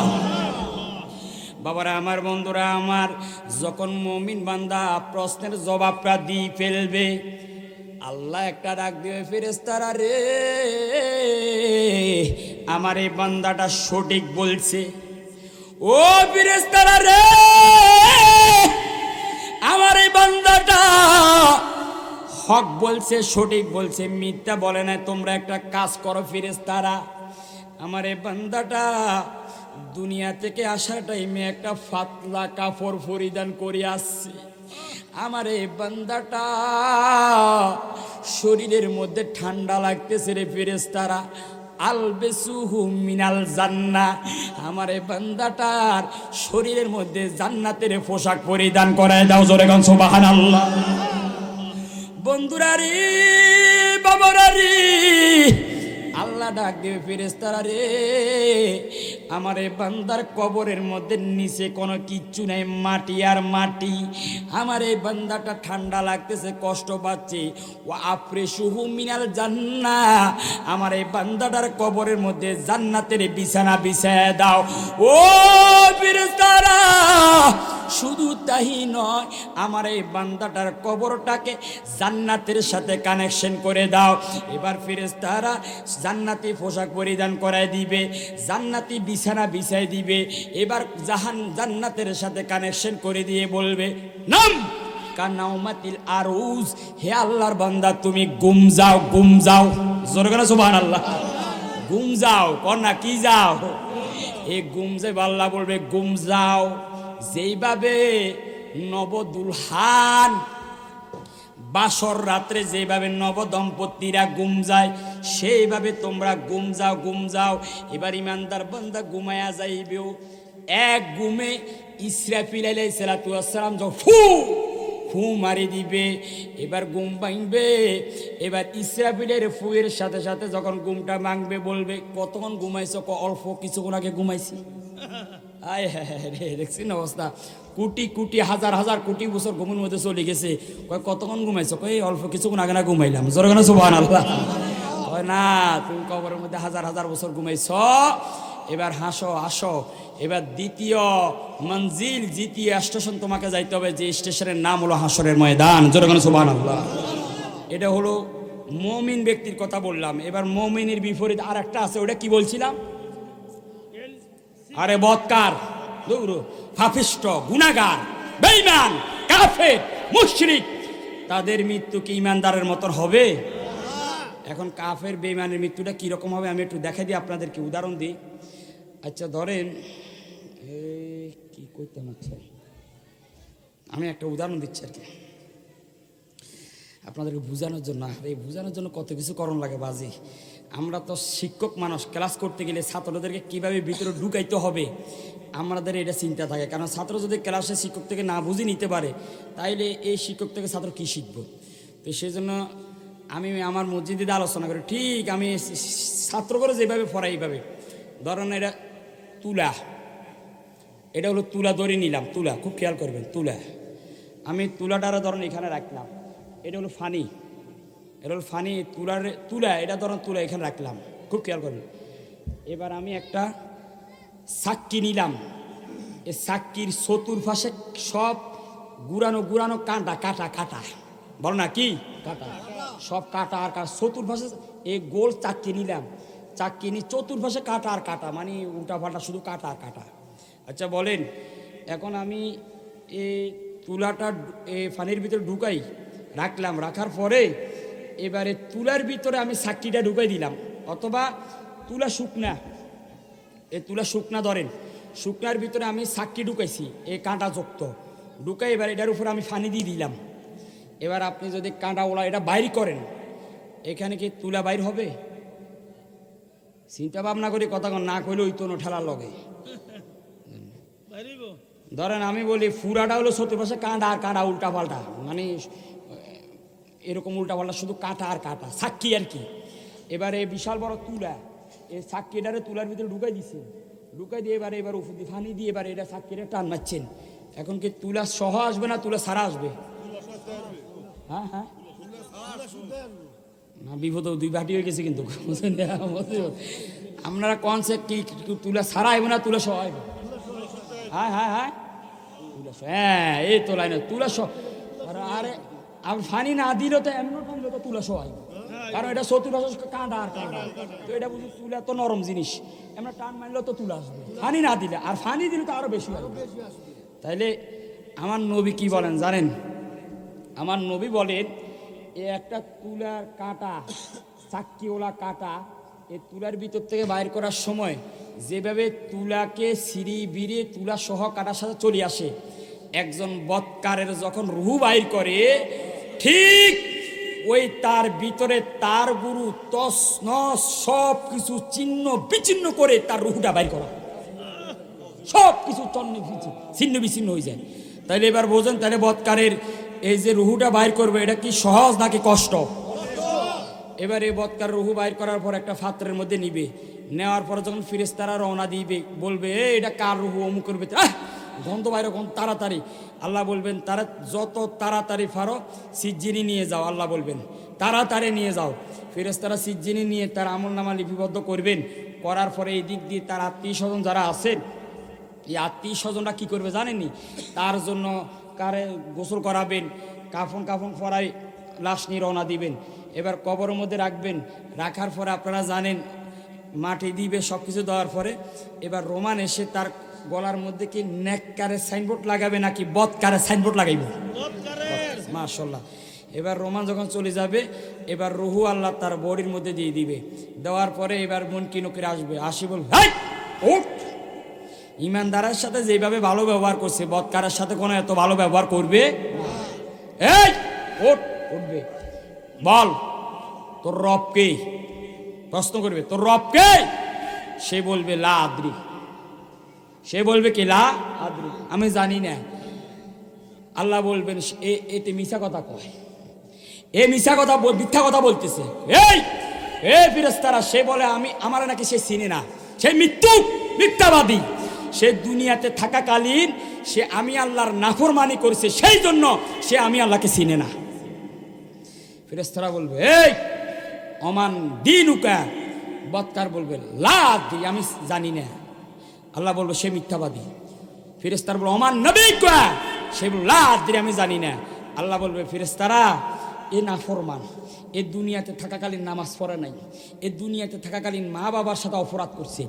বাবারা আমার, বন্ধুরা আমার, যখন মুমিন বান্দা প্রশ্নের জবাবটা দিয়ে ফেলবে, আল্লাহ একটা ডাক দিবে, ফেরেশতারা রে, আমার এই বান্দাটা সঠিক বলছে। ও ফেরেশতারা রে, আমার এই বান্দাটা হক বলছে, সঠিক বলছে, মিথ্যা বলে না। তোমরা একটা কাজ করো ফেরেশতারা, আমার এই বান্দাটা দুনিয়া থেকে আসার টাইমে একটা পাতলা কাপড় পরিধান করে আসছে। আমার এই বান্দাটা শরীরের মধ্যে ঠান্ডা লাগতেছে রে ফেরেশতারা, আলবেসুহু মিনাল জান্নাহ, আমার এই বান্দাটার শরীরের মধ্যে জান্নাতের পোশাক পরিধান করায় দাও। জোরে গান সুবহানাল্লাহ। বন্ধুরা রে, বাবারা রে, আল্লাহ ডাক দেবে, ফেরেশতারা রে, আমার এই বান্দার কবরের মধ্যে নিচে কোনো কিচ্ছু নাই, মাটি আর মাটি। আমার এই বান্দাটা ঠান্ডা লাগতেছে, কষ্ট পাচ্ছে। ও আফরিশুহু মিনাল জান্নাহ, আমার এই বান্দাটার কবরের মধ্যে জান্নাতের বিছানা বিছায় দাও। ও ফেরেশতারা, শুধু তাই নয়, আমার এই বান্দাটার কবরটাকে জান্নাতের সাথে কানেকশন করে দাও। এবার ফেরেশতারা জান্নাতি পোশাক পরিধান করায় দিবে, জান্নাতি বিছানা বিছাই দিবে। এবার জান্নাতের সাথে কানেকশন করে দিয়ে বলবে, নাম কানাউমাতিল আরুজ, হে আল্লাহর বান্দা তুমি গুম যাও, গুম যাও। জোরে করে সুবহানাল্লাহ। গুম যাও, কন্যা কি যাও? এই গুম যাই, আল্লাহ বলবে গুম যাও। যেইভাবে নবদুলহান বাসর রাত্রে যেভাবে নব দম্পতিরা গুম যায়, সেইভাবে তোমরা গুম যাও, গুম যাও। এবার ইমানদার বান্দা ঘুমায়া যাইবেও। এক গুমে ইসরাফিল আলাইহিস সালাতু ওয়াস সালাম ফু ফু মারি দিবে। এবার ঘুম ভাঙবে। এবার ইসরাফিলের ফুয়ের সাথে সাথে যখন ঘুমটা ভাঙবে, বলবে কতক্ষণ ঘুমাইছো? অল্প কিছুক্ষণ আগে ঘুমাইছি। আয় হ্যাঁ রে, দেখছেন অবস্থা? কোটি কোটি হাজার হাজার কোটি বছর ঘুমের মধ্যে চলে গেছে। কয় কতক্ষণ ঘুমাইছো? কয় অল্প কিছুক্ষণ আগে না ঘুমাইলাম। জোরে কেন সুবহানাল্লাহ। কয় না, তুমি কবরের মধ্যে হাজার হাজার বছর ঘুমাইছ। এবার হাসো, আসো। এবার দ্বিতীয় মঞ্জিল, দ্বিতীয় স্টেশন তোমাকে যাইতে হবে, যে স্টেশনের নাম হলো হাসরের ময়দান। জোরে কেন সুবহানাল্লাহ। এটা হলো মুমিন ব্যক্তির কথা বললাম। এবার মুমিনের বিপরীত আর একটা আছে, ওটা কি বলছিলাম? আরে বদকার, পাপিষ্ট, গুনাহগার, বেঈমান, কাফের, মুশরিক, তাদের মৃত্যু কি ইমানদারের মতন হবে? এখন কাফের বেঈমানের মৃত্যুটা কিরকম হবে আমি একটু দেখাই দিই আপনাদেরকে, উদাহরণ দিই। আচ্ছা ধরেন, কি করতাম, আচ্ছা আমি একটা উদাহরণ দিচ্ছি আর কি আপনাদেরকে বোঝানোর জন্য। এই বোঝানোর জন্য কত কিছু করণ লাগে বাজি। আমরা তো শিক্ষক মানুষ, ক্লাস করতে গেলে ছাত্রদেরকে কীভাবে ভিতরে ঢুকাইতে হবে আমাদের এটা চিন্তা থাকে। কারণ ছাত্র যদি ক্লাসে শিক্ষক থেকে না বুঝে নিতে পারে, তাইলে এই শিক্ষক থেকে ছাত্র কী শিখব? তো সেই জন্য আমি আমার মসজিদে আলোচনা করি। ঠিক আমি ছাত্র করে যেভাবে পড়াই এইভাবে। ধরেন এটা তুলা, এটা হলো তুলা ধরে নিলাম, তুলা, খুব খেয়াল করবেন, তুলা। আমি তুলাটারও ধরেন এখানে রাখলাম। এটা হলো ফানি, এটা হলো ফানি, তুলা, এটা ধরেন তুলা এখানে রাখলাম, খুব খেয়াল করবেন। এবার আমি একটা সাক্কি নিলাম। এই সাক্কির চতুর্পাশে সব গুড়ানো গুড়ানো কাঁটা, কাটা কাটা, বলো না কি কাটা, সব কাটা আর কাটা। চতুর্পাশে এই গোল চাক্কি নিলাম, চাক্কি নিয়ে চতুর্পাশে কাটা আর কাটা, মানে উল্টা পাল্টা শুধু কাটা আর কাটা। আচ্ছা বলেন, এখন আমি এই তুলাটা ফানির ভিতরে ঢুকাই, রাখলাম, রাখার পরে এবারে তুলার ভিতরে আমি সাক্কিটা ঢুকাই দিলাম, অথবা তুলা শুকনা, এই তুলা শুকনা ধরেন, শুকনার ভিতরে আমি সাক্কি ঢুকাইছি, এই কাঁটা যুক্ত ঢুকাই। এবার এটার উপর আমি ফানি দিয়ে দিলাম। এবার আপনি যদি কাঁটা ওলা এটা বাইর করেন, এখানে কি তুলা বাইর হবে? চিন্তা ভাবনা করি, কথা না কইলে ওই তো ঠেলার লগে। ধরেন আমি বলি ফুরাটা হলো চতুর্পাশে কাঁটা আর কাঁটা, উল্টা পাল্টা, মানে এরকম উল্টা পাল্টা, শুধু কাঁটা আর কাঁটা, সাক্ষী আর কি। এবারে বিশাল বড় তুলা, এই সাক্ষীটারে তুলার ভিতরে ঢুকাই দিচ্ছে, ঢুকাই দিয়ে এবার উপর দিয়ে ফানি দিয়ে এবার এটা সাক্ষীটা টান মারছেন। এখন কি তুলা সহ আসবে না তুলা সারা আসবে? হ্যাঁ হ্যাঁ, না বিপদ দুই বাটি হয়ে গেছে কিন্তু। আপনারা কনসেপ্ট কি, তুলা সারা আইব না তুলা সহ আইব? হ্যাঁ হ্যাঁ হ্যাঁ, তুলা সহ, হ্যাঁ এই তো লাইন তুলা সহ। আরে আর ফানি না দিলেও তো এমন টানলে তো তুলা সবাই, কারণ এটা চতুর্পাশ কাঁটা আর কাঁটা, তো এটা বুঝি তুলা তো নরম জিনিস, এমন টান মারলেও তো তুলা আসবে ফানি না দিলে, আর ফানি দিলে তো আরো বেশি আসবে। তাইলে আমার নবী কি বলেন জানেন? আমার নবী বলেন এ একটা তুলার কাঁটা, চাক্কিওয়ালা কাঁটা, এই তুলার ভিতর থেকে বাইর করার সময় যেভাবে তুলাকে সিঁড়ি বিড়ে তুলা সহ কাটার সাথে চলে আসে, একজন বৎকারের যখন রুহু বাইর করে ঠিক ওই তার ভিতরে তার গুরু তস নস সব কিছু চিহ্ন বিচ্ছিন্ন করে তার রুহুটা বাইর করা, সব কিছু ছিন্ন বিচ্ছিন্ন হয়ে যায়। তাইলে এবার বোঝেন, তাহলে বৎকারের এই যে রুহুটা বাইর করবে এটা কি সহজ নাকি কষ্ট? এবার এই বৎকার রুহু বাইর করার পর একটা পাত্রের মধ্যে নিবে, নেওয়ার পর যখন ফেরেশতারা রওনা দিবে, বলবে এটা কার রুহু? অমুকের ভিতরে। গন্ধ বাইরে কোন তাড়াতাড়ি। আল্লাহ বলবেন তারা যত তাড়াতাড়ি পারো সিজ্জিনি নিয়ে যাও, আল্লাহ বলবেন তাড়াতাড়ি নিয়ে যাও। ফেরেশতারা সিজ্জিনি নিয়ে তার আমলনামা লিপিবদ্ধ করবেন, করার পরে এই দিক দিয়ে তার আত্মীয় স্বজন যারা আছেন, এই আত্মীয় স্বজনরা কী করবে জানেননি? তার জন্য কারে গোসল করাবেন, কাফন পরাই লাশ নিয়ে রওনা দিবেন। এবার কবরের মধ্যে রাখবেন, রাখার পরে আপনারা জানেন মাটি দিবে, সব কিছু দেওয়ার পরে এবার রোমান এসে তার গলার মধ্যে কি নেককারের সাইনবোর্ড লাগাবে নাকি বৎকারের সাইনবোর্ড লাগাইব? মাশাআল্লাহ। এবার রোমান যখন চলে যাবে, এবার রুহু আল্লাহ তার বডির মধ্যে দিয়ে দিবে, দেওয়ার পরে এবার মুনকির নকির আসবে, আসি বল উঠ। ইমানদারের সাথে যেভাবে ভালো ব্যবহার করছে, বৎকারের সাথে কোনো এত ভালো ব্যবহার করবে? এই উঠবে, বল তোর রব কে? প্রশ্ন করবে তোর রব কে? সে বলবে লা আদ্রি। সে বলবে কি লা আদ্রি, আমি জানি না। আল্লাহ বলবেন এতে মিথ্যা কথা কয়, এ মিথ্যা কথা মিথ্যা কথা বলতেছে। এই ফেরেশতারা, সে বলে আমার নাকি সে চিনে না, সে মিথ্যাবাদী। সে দুনিয়াতে থাকাকালীন সে আমি আল্লাহর নাফরমানি করেছে, সেই জন্য সে আমি আল্লাহকে চিনে না। ফেরেশতারা বলবে এই অমান দিনুকা, বৎকার বলবে লা আদ্রি, আমি জানি না। আল্লাহ বলবে সে মিথ্যাবাদী। ফেরেশতারা বলবে অমান নবিকা, সে বলবে লা আদ্রি, আমি জানি না। আল্লাহ বলবে ফেরেশতারা এ নাফরমান, এ দুনিয়াতে থাকাকালীন নামাজ পড়ে নাই, এ দুনিয়াতে থাকাকালীন মা বাবার সাথে অপরাধ করছে,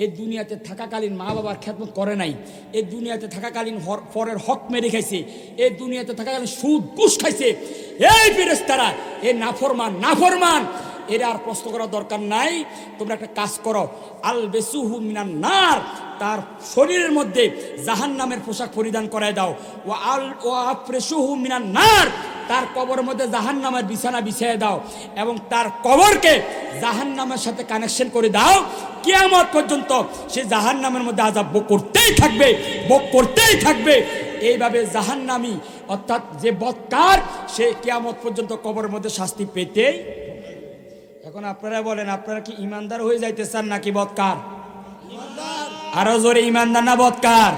এ দুনিয়াতে থাকাকালীন মা বাবার খেদমত করে নাই, এ দুনিয়াতে থাকাকালীন পরের হক মেরে খাইছে, এ দুনিয়াতে থাকাকালীন সুদ ঘুষ খাইছে। এই ফেরেশতারা এ নাফরমান, এরা আর প্রশ্ন করার দরকার নাই। তোমরা একটা কাজ করো, আল বেসুহু মিনান নার, তার শরীরের মধ্যে জাহান্নামের পোশাক পরিধান করায় দাও। ও আফরেসুহু মিনান নার, তার কবরের মধ্যে জাহান্নামের বিছানা বিছিয়ে দাও, এবং তার কবরকে জাহান্নামের সাথে কানেকশন করে দাও। কিয়ামত পর্যন্ত সে জাহান্নামের মধ্যে আযাব ভোগ করতেই থাকবে। এইভাবে জাহান্নামী অর্থাৎ যে বৎকার, সে কিয়ামত পর্যন্ত কবরের মধ্যে শাস্তি পেতেই। এখন আপনারা বলেন, আপনারা কি ইমানদার হয়ে যাইতে চান নাকি বৎকার? আরো জোরে ইমানদার না বৎকার?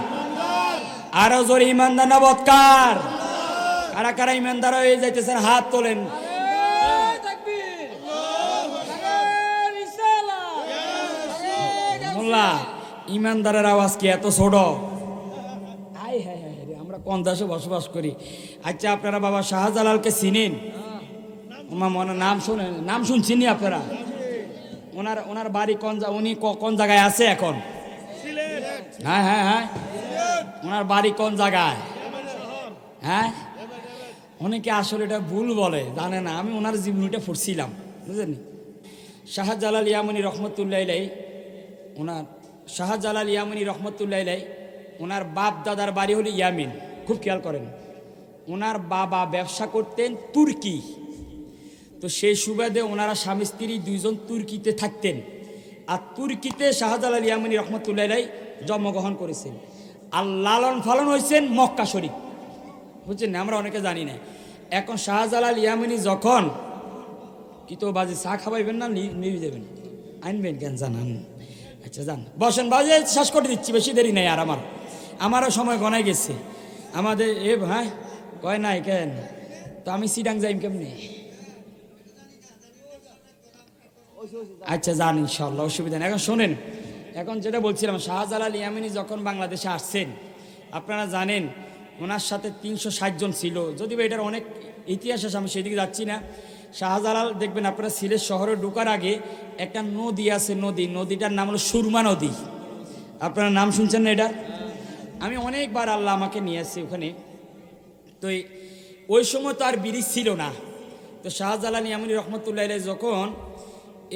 আরো জোরে ইমানদার না বৎকার? কারা কারা ইমানদার হয়ে যাইতে চান হাত তোলেন। মোল্লা, ইমানদারের আওয়াজ কি এত ছোট? আমরা কোন দেশে বসবাস করি? আচ্ছা, আপনারা বাবা শাহজালালকে চিনেন? নাম শুনছেন আপনারা? ওনার বাড়ি উনি কোন জায়গায় আছে এখন? হ্যাঁ, ওনার বাড়ি কোন জায়গায়? হ্যাঁ, অনেকে আসলে এটা ভুল বলে, জানে না। আমি ওনার জীবনীটা পড়ছিলাম, বুঝলেন? শাহজালাল ইয়ামানি রহমতুল্লাহ আলাইহি, শাহজালাল ইয়ামানি রহমতুল্লাহ আলাইহি, ওনার বাপ দাদার বাড়ি হলো ইয়ামিন। খুব খেয়াল করেন, ওনার বাবা ব্যবসা করতেন তুর্কি, তো সেই সুবাদে ওনারা স্বামী স্ত্রী দুইজন তুর্কিতে থাকতেন। আর তুর্কিতে শাহজালাল ইয়ামানি রহমতুল্লাহ আলাইহি জন্মগ্রহণ করেছেন। আর লালন পালন হয়েছেন মক্কা শরীফ, বুঝছেন? আমরা অনেকে জানি না। এখন শাহজালাল ইয়ামানি যখন কি তো বাজে চা খাওয়াইবেন না নিয়ে দেবেন, আনবেন কেন জানান? আচ্ছা যান, বসেন, বাজে শেষ করে দিচ্ছি, বেশি দেরি নেই। আর আমারও সময় গনাই গেছে। আমাদের হ্যাঁ কয় নাই কেন, তো আমি সিডাং যাইম কেমনি? আচ্ছা যান ইনশাল্লাহ, অসুবিধা নেই। এখন শোনেন, এখন যেটা বলছিলাম, শাহজালাল ইয়ামানি যখন বাংলাদেশে আসছেন, আপনারা জানেন ওনার সাথে 360 জন ছিল। যদিও এটার অনেক ইতিহাস আছে, আমি সেদিকে যাচ্ছি না। শাহজালাল দেখবেন আপনারা সিলেট শহরে ঢোকার আগে একটা নদী আছে, নদীটার নাম হলো সুরমা নদী। আপনারা নাম শুনছেন না এটা? আমি অনেকবার আল্লাহ আমাকে নিয়ে আসছি ওখানে। তো ওই সময় তো আর ব্রিজ ছিল না। তো শাহজালাল ইয়ামানী রহমতুল্লাহ আলাইহি যখন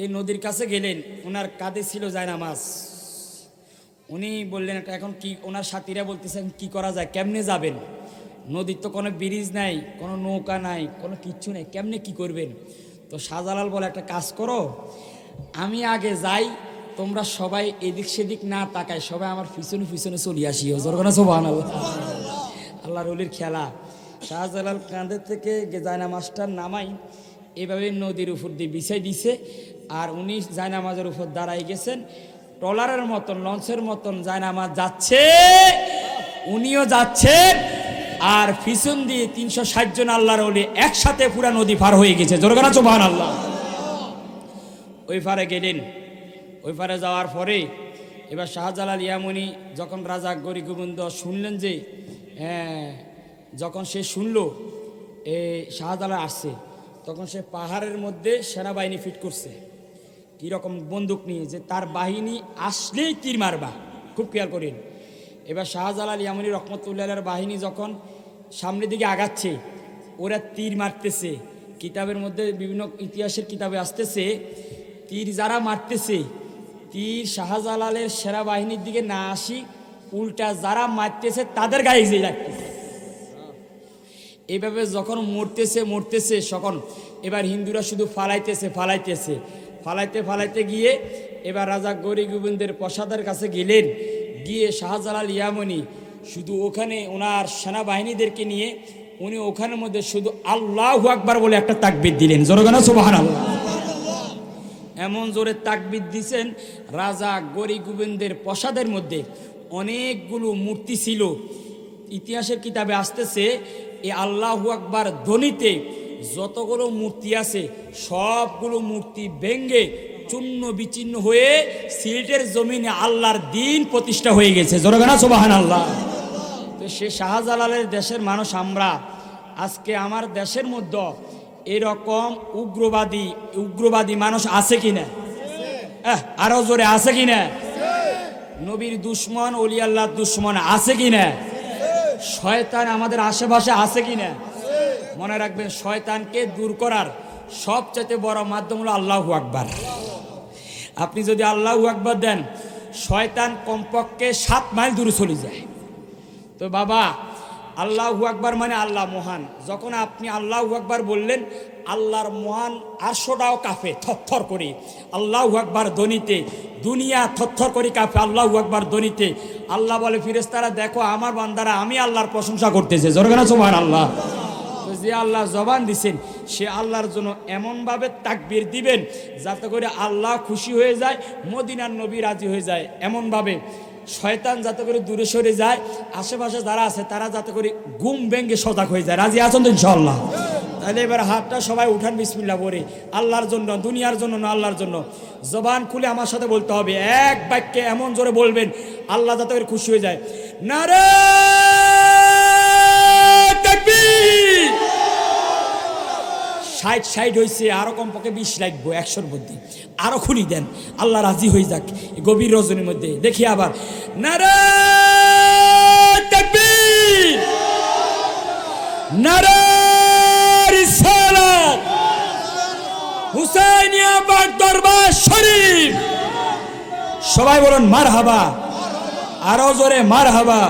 এই নদীর কাছে গেলেন, ওনার কাঁধে ছিল জায়নামাজ। উনি বললেন এখন কি, ওনার সাথীরা বলতেছেন কি করা যায়, কেমনে যাবেন, নদীর তো কোনো ব্রিজ নাই, কোনো নৌকা নাই, কোনো কিচ্ছু নেই, কেমনে কি করবেন? তো শাহজালাল বলে একটা কাজ করো, আমি আগে যাই, তোমরা সবাই এদিক সেদিক না তাকায় সবাই আমার পিছনে পিছনে চলে আসিও। জোরগানা সুবহানাল্লাহ। আল্লাহর ওলির খেলা। শাহজালাল কাঁধের থেকে জায়নামাজটার নামাই এভাবে নদীর উপর দিয়ে বিছাই দিছে, আর উনি জায়নামাজের উপর দাঁড়াই গেছেন। ট্রলারের মতন, লঞ্চের মতন জায়নামাজ যাচ্ছে, উনিও যাচ্ছেন, আর পিছন দিয়ে 360 জন আল্লাহর ওলি একসাথে পুরা নদী পার হয়ে গেছে। জোরগানা সুবহানাল্লাহ। ওই পারে গেলেন। ওই পারে যাওয়ার পরে এবার শাহজালাল ইয়ামানী যখন রাজা গরি গোবিন্দ শুনলেন যে যখন সে শুনল শাহজালাল আসছে, তখন সে পাহাড়ের মধ্যে সেনাবাহিনী ফিট করছে, কীরকম বন্দুক নিয়ে, যে তার বাহিনী আসলেই তীর মারবা। খুব খেয়াল করেন। এবার শাহজালাল ইয়ামানী রহমতুল্লাহর বাহিনী যখন সামনের দিকে আগাচ্ছে, ওরা তীর মারতেছে। কিতাবের মধ্যে বিভিন্ন ইতিহাসের কিতাবে আসতেছে, তীর যারা মারতেছে, তীর শাহজালালের সেনাবাহিনীর দিকে না আসি, উল্টা যারা মারতেছে তাদের গায়ে যে লাগতেছে। এইভাবে যখন মরতেছে তখন এবার হিন্দুরা শুধু ফালাইতে গিয়ে এবার রাজা গরি গোবিন্দের প্রাসাদের কাছে গেলেন। গিয়ে শাহজালাল ইয়ামানী শুধু ওখানে ওনার সেনাবাহিনীদেরকে নিয়ে উনি ওখানের মধ্যে শুধু আল্লাহু আকবার বলে একটা তাকবীর দিলেন। জোরগানা সুবহানাল্লাহ। এমন জোরে তাকবীর দিছেন, রাজা গরি গোবিন্দের প্রাসাদের মধ্যে অনেকগুলো মূর্তি ছিল। ইতিহাসের কিতাবে আসতেছে এই আল্লাহু আকবার ধ্বনিতে যতগুলো মূর্তি আছে সবগুলো মূর্তি ভেঙ্গে চূর্ণ বিচ্ছিন্ন হয়ে সিলেটের জমিনে আল্লাহর দিন প্রতিষ্ঠা হয়ে গেছে। জোরগানা সুবহানাল্লাহ। তো সে শাহজালালের দেশের মানুষ আমরা, আজকে আমার দেশের মধ্যে এরকম উগ্রবাদী মানুষ আছে কিনা? আরো জোরে আছে কিনা? নবীর দুশ্মন, ওলি আল্লাহর দুশ্মন আছে কিনা? শয়তান আমাদের আশেপাশে আছে কিনা? মনে রাখবেন, শয়তানকে দূর করার সবচেয়ে বড় মাধ্যম হলো আল্লাহু আকবার। আপনি যদি আল্লাহু আকবার দেন, শয়তান কমপক্ষে 7 মাইল দূরে চলে যায়। তো বাবা, আল্লাহু আকবার মানে আল্লাহ মহান। যখন আপনি আল্লাহু আকবার বললেন, আল্লাহর মহান আরশটাও কাঁপে থরথর করে আল্লাহু আকবার ধ্বনিতে, দুনিয়া থরথর করে কাঁপে আল্লাহু আকবার ধ্বনিতে। আল্লাহ বলে, ফেরেশতারা দেখো আমার বান্দারা আমি আল্লাহর প্রশংসা করতেছে। জোরগানা সুবহানাল্লাহ। তো যে আল্লাহ জবান দিছেন সে আল্লাহর জন্য এমনভাবে তাকবীর দিবেন যাতে করে আল্লাহ খুশি হয়ে যায়, মদিনার নবী রাজি হয়ে যায়। এমনভাবে শয়তান যাতে করে দূরে সরে যায়, আশেপাশে যারা আছে তারা যাতে করে ঘুম ভেঙে সজাগ হয়ে যায়। রাজি আছেন তো ইনশাআল্লাহ? তাহলে এবার হাতটা সবাই উঠান, বিসমিল্লাহ বলে, আল্লাহর জন্য, দুনিয়ার জন্য না, আল্লাহর জন্য। জবান খুলে আমার সাথে বলতে হবে, এক বাক্যে এমন জোরে বলবেন আল্লাহ যাতে করে খুশি হয়ে যায়। নারে তাকবীর। 60 হয়েছে, আরো কমপক্ষে 20 লাগবে 100-র মধ্যে। আরো খুলি দেন, আল্লাহ রাজি হয়ে যাক গভীর রজনীর মধ্যে। দেখি আবার, নারে তাকবীর, নারে রিসালাত, হুসাইনিয়া পাক দরবার শরীফ। সবাই বলুন মারহাবা, আরো জোরে মারহাবা।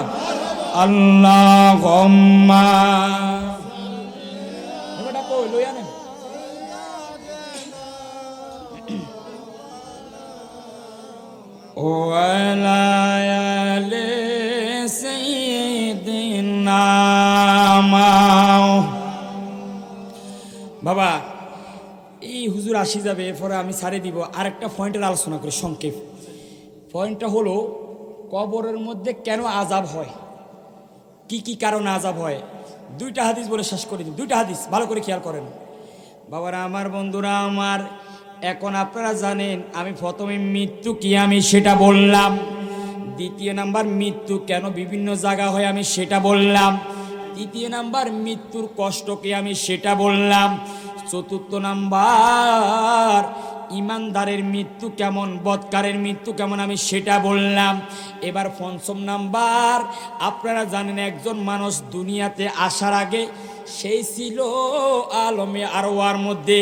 আল্লাহুম্মা ওয়ালা আলি সাইয়্যিদিনা। বাবা, এই হুজুর আসি যাবে, এরপরে আমি ছাড়ে দিব। আরেকটা পয়েন্টের আলোচনা করি সংক্ষেপ। পয়েন্টটা হলো, কবরের মধ্যে কেন আযাব হয়, কি কি কারণে আযাব হয়। 2টা হাদিস বলে শেষ করে দিই। 2টা হাদিস ভালো করে খেয়াল করেন বাবারা, আমার বন্ধুরা আমার। এখন আপনারা জানেন আমি প্রথমে মৃত্যু কি আমি সেটা বললাম, দ্বিতীয় নাম্বার মৃত্যু কেন বিভিন্ন জায়গা হয় আমি সেটা বললাম, তৃতীয় নাম্বার মৃত্যুর কষ্টকে আমি সেটা বললাম। চতুর্থ নাম্বার ইমানদারের মৃত্যু কেমন, বদকারের মৃত্যু কেমন আমি সেটা বললাম। এবার পঞ্চম নাম্বার, আপনারা জানেন একজন মানুষ দুনিয়াতে আসার আগে সেই ছিল আলমে আরওয়ার মধ্যে,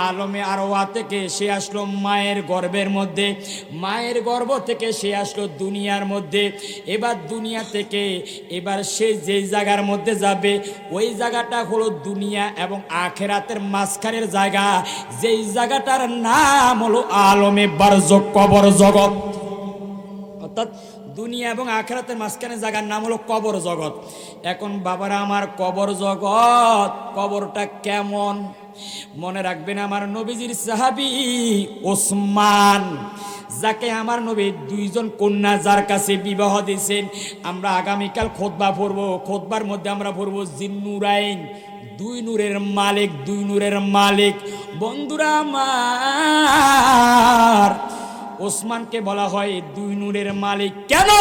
আলমে আরওয়া থেকে সে আসলো মায়ের গর্ভের মধ্যে, মায়ের গর্ভ থেকে সে আসলো দুনিয়ার মধ্যে। এবার দুনিয়া থেকে এবার সে যেই জায়গার মধ্যে যাবে ওই জায়গাটা হলো দুনিয়া এবং আখেরাতের মাঝখানের জায়গা, যেই জায়গাটার নাম হলো আলমে বারজক, কবর জগৎ। অর্থাৎ দুনিয়া এবং আখেরাতের মাঝখানে জায়গার নাম হলো কবর জগৎ। এখন বাবারা আমার কবর জগৎ, কবরটা কেমন মনে রাখবেন। আমার নবীজির সাহাবী ওসমান, যাকে আমার নবী দুইজন কন্যা যার কাছে বিবাহ দিয়েছেন। আমরা আগামীকাল খুতবা পড়ব, খুতবার মধ্যে আমরা পড়ব জিন্নুরাইন, দুই নূরের মালিক, দুই নূরের মালিক। বন্ধুরা আমার ওসমানকে বলা হয় দুই নূরের মালিক। কেন?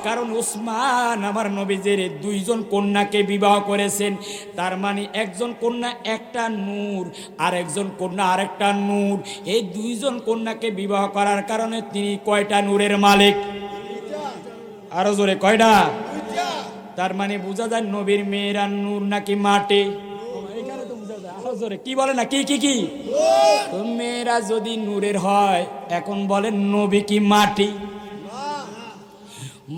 কারণ ওসমান আমার নবীজির দুইজন কন্যাকে বিবাহ করেছেন। তার মানে একজন কন্যা একটা নূর, আর একজন কন্যা আরেকটা নূর। এই দুইজন কন্যাকে বিবাহ করার কারণে তিনি কয়টা নূরের মালিক? আরো জোরে, কয়টা? তার মানে বোঝা যায় নবীর মেয়েরা নূর নাকি মাটি? কি বলে না, কি কি কি মেয়েরা যদি নূরের হয়, এখন বলেন নবী কি মাটি?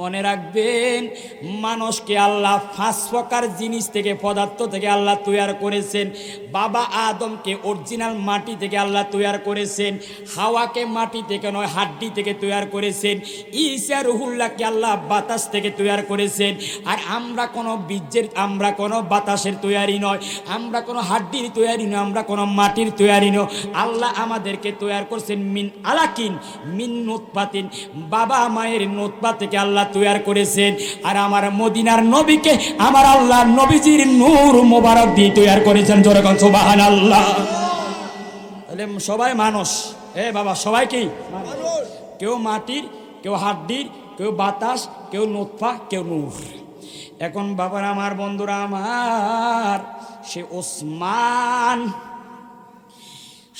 মনে রাখবেন মানুষকে আল্লাহ 5 প্রকার জিনিস থেকে, পদার্থ থেকে আল্লাহ তৈরি করেছেন। বাবা আদমকে অরিজিনাল মাটি থেকে আল্লাহ তৈরি করেছেন, হাওয়াকে মাটি থেকে নয় হাড্ডি থেকে তৈরি করেছেন, ঈসা রুহুল্লাহকে আল্লাহ বাতাস থেকে তৈরি করেছেন। আর আমরা কোনো বীজের, আমরা কোনো বাতাসের তৈরি নয়, আমরা কোনো হাড্ডির তৈরি নয়, আমরা কোনো মাটির তৈরি নয়। আল্লাহ আমাদেরকে তৈরি করছেন মিন আলাকিন মিন নুতফাতিন, বাবা মায়ের নুতফা থেকে আল্লাহ তৈরি করেছেন। আর আমার মদিনার নবীকে আমার আল্লাহ নবীজির নূর মোবারক দিয়ে তৈরি করেছেন। জোরে কোন সুবহানাল্লাহ। তাহলে সবাই মানুষ, বাবা সবাই কি মানুষ? কেউ মাটির, কেউ হাড্ডির, কেউ বাতাস, কেউ নুতফা, কেউ নূর। এখন বাবার আমার, বন্ধুরা আমার, সে ওসমান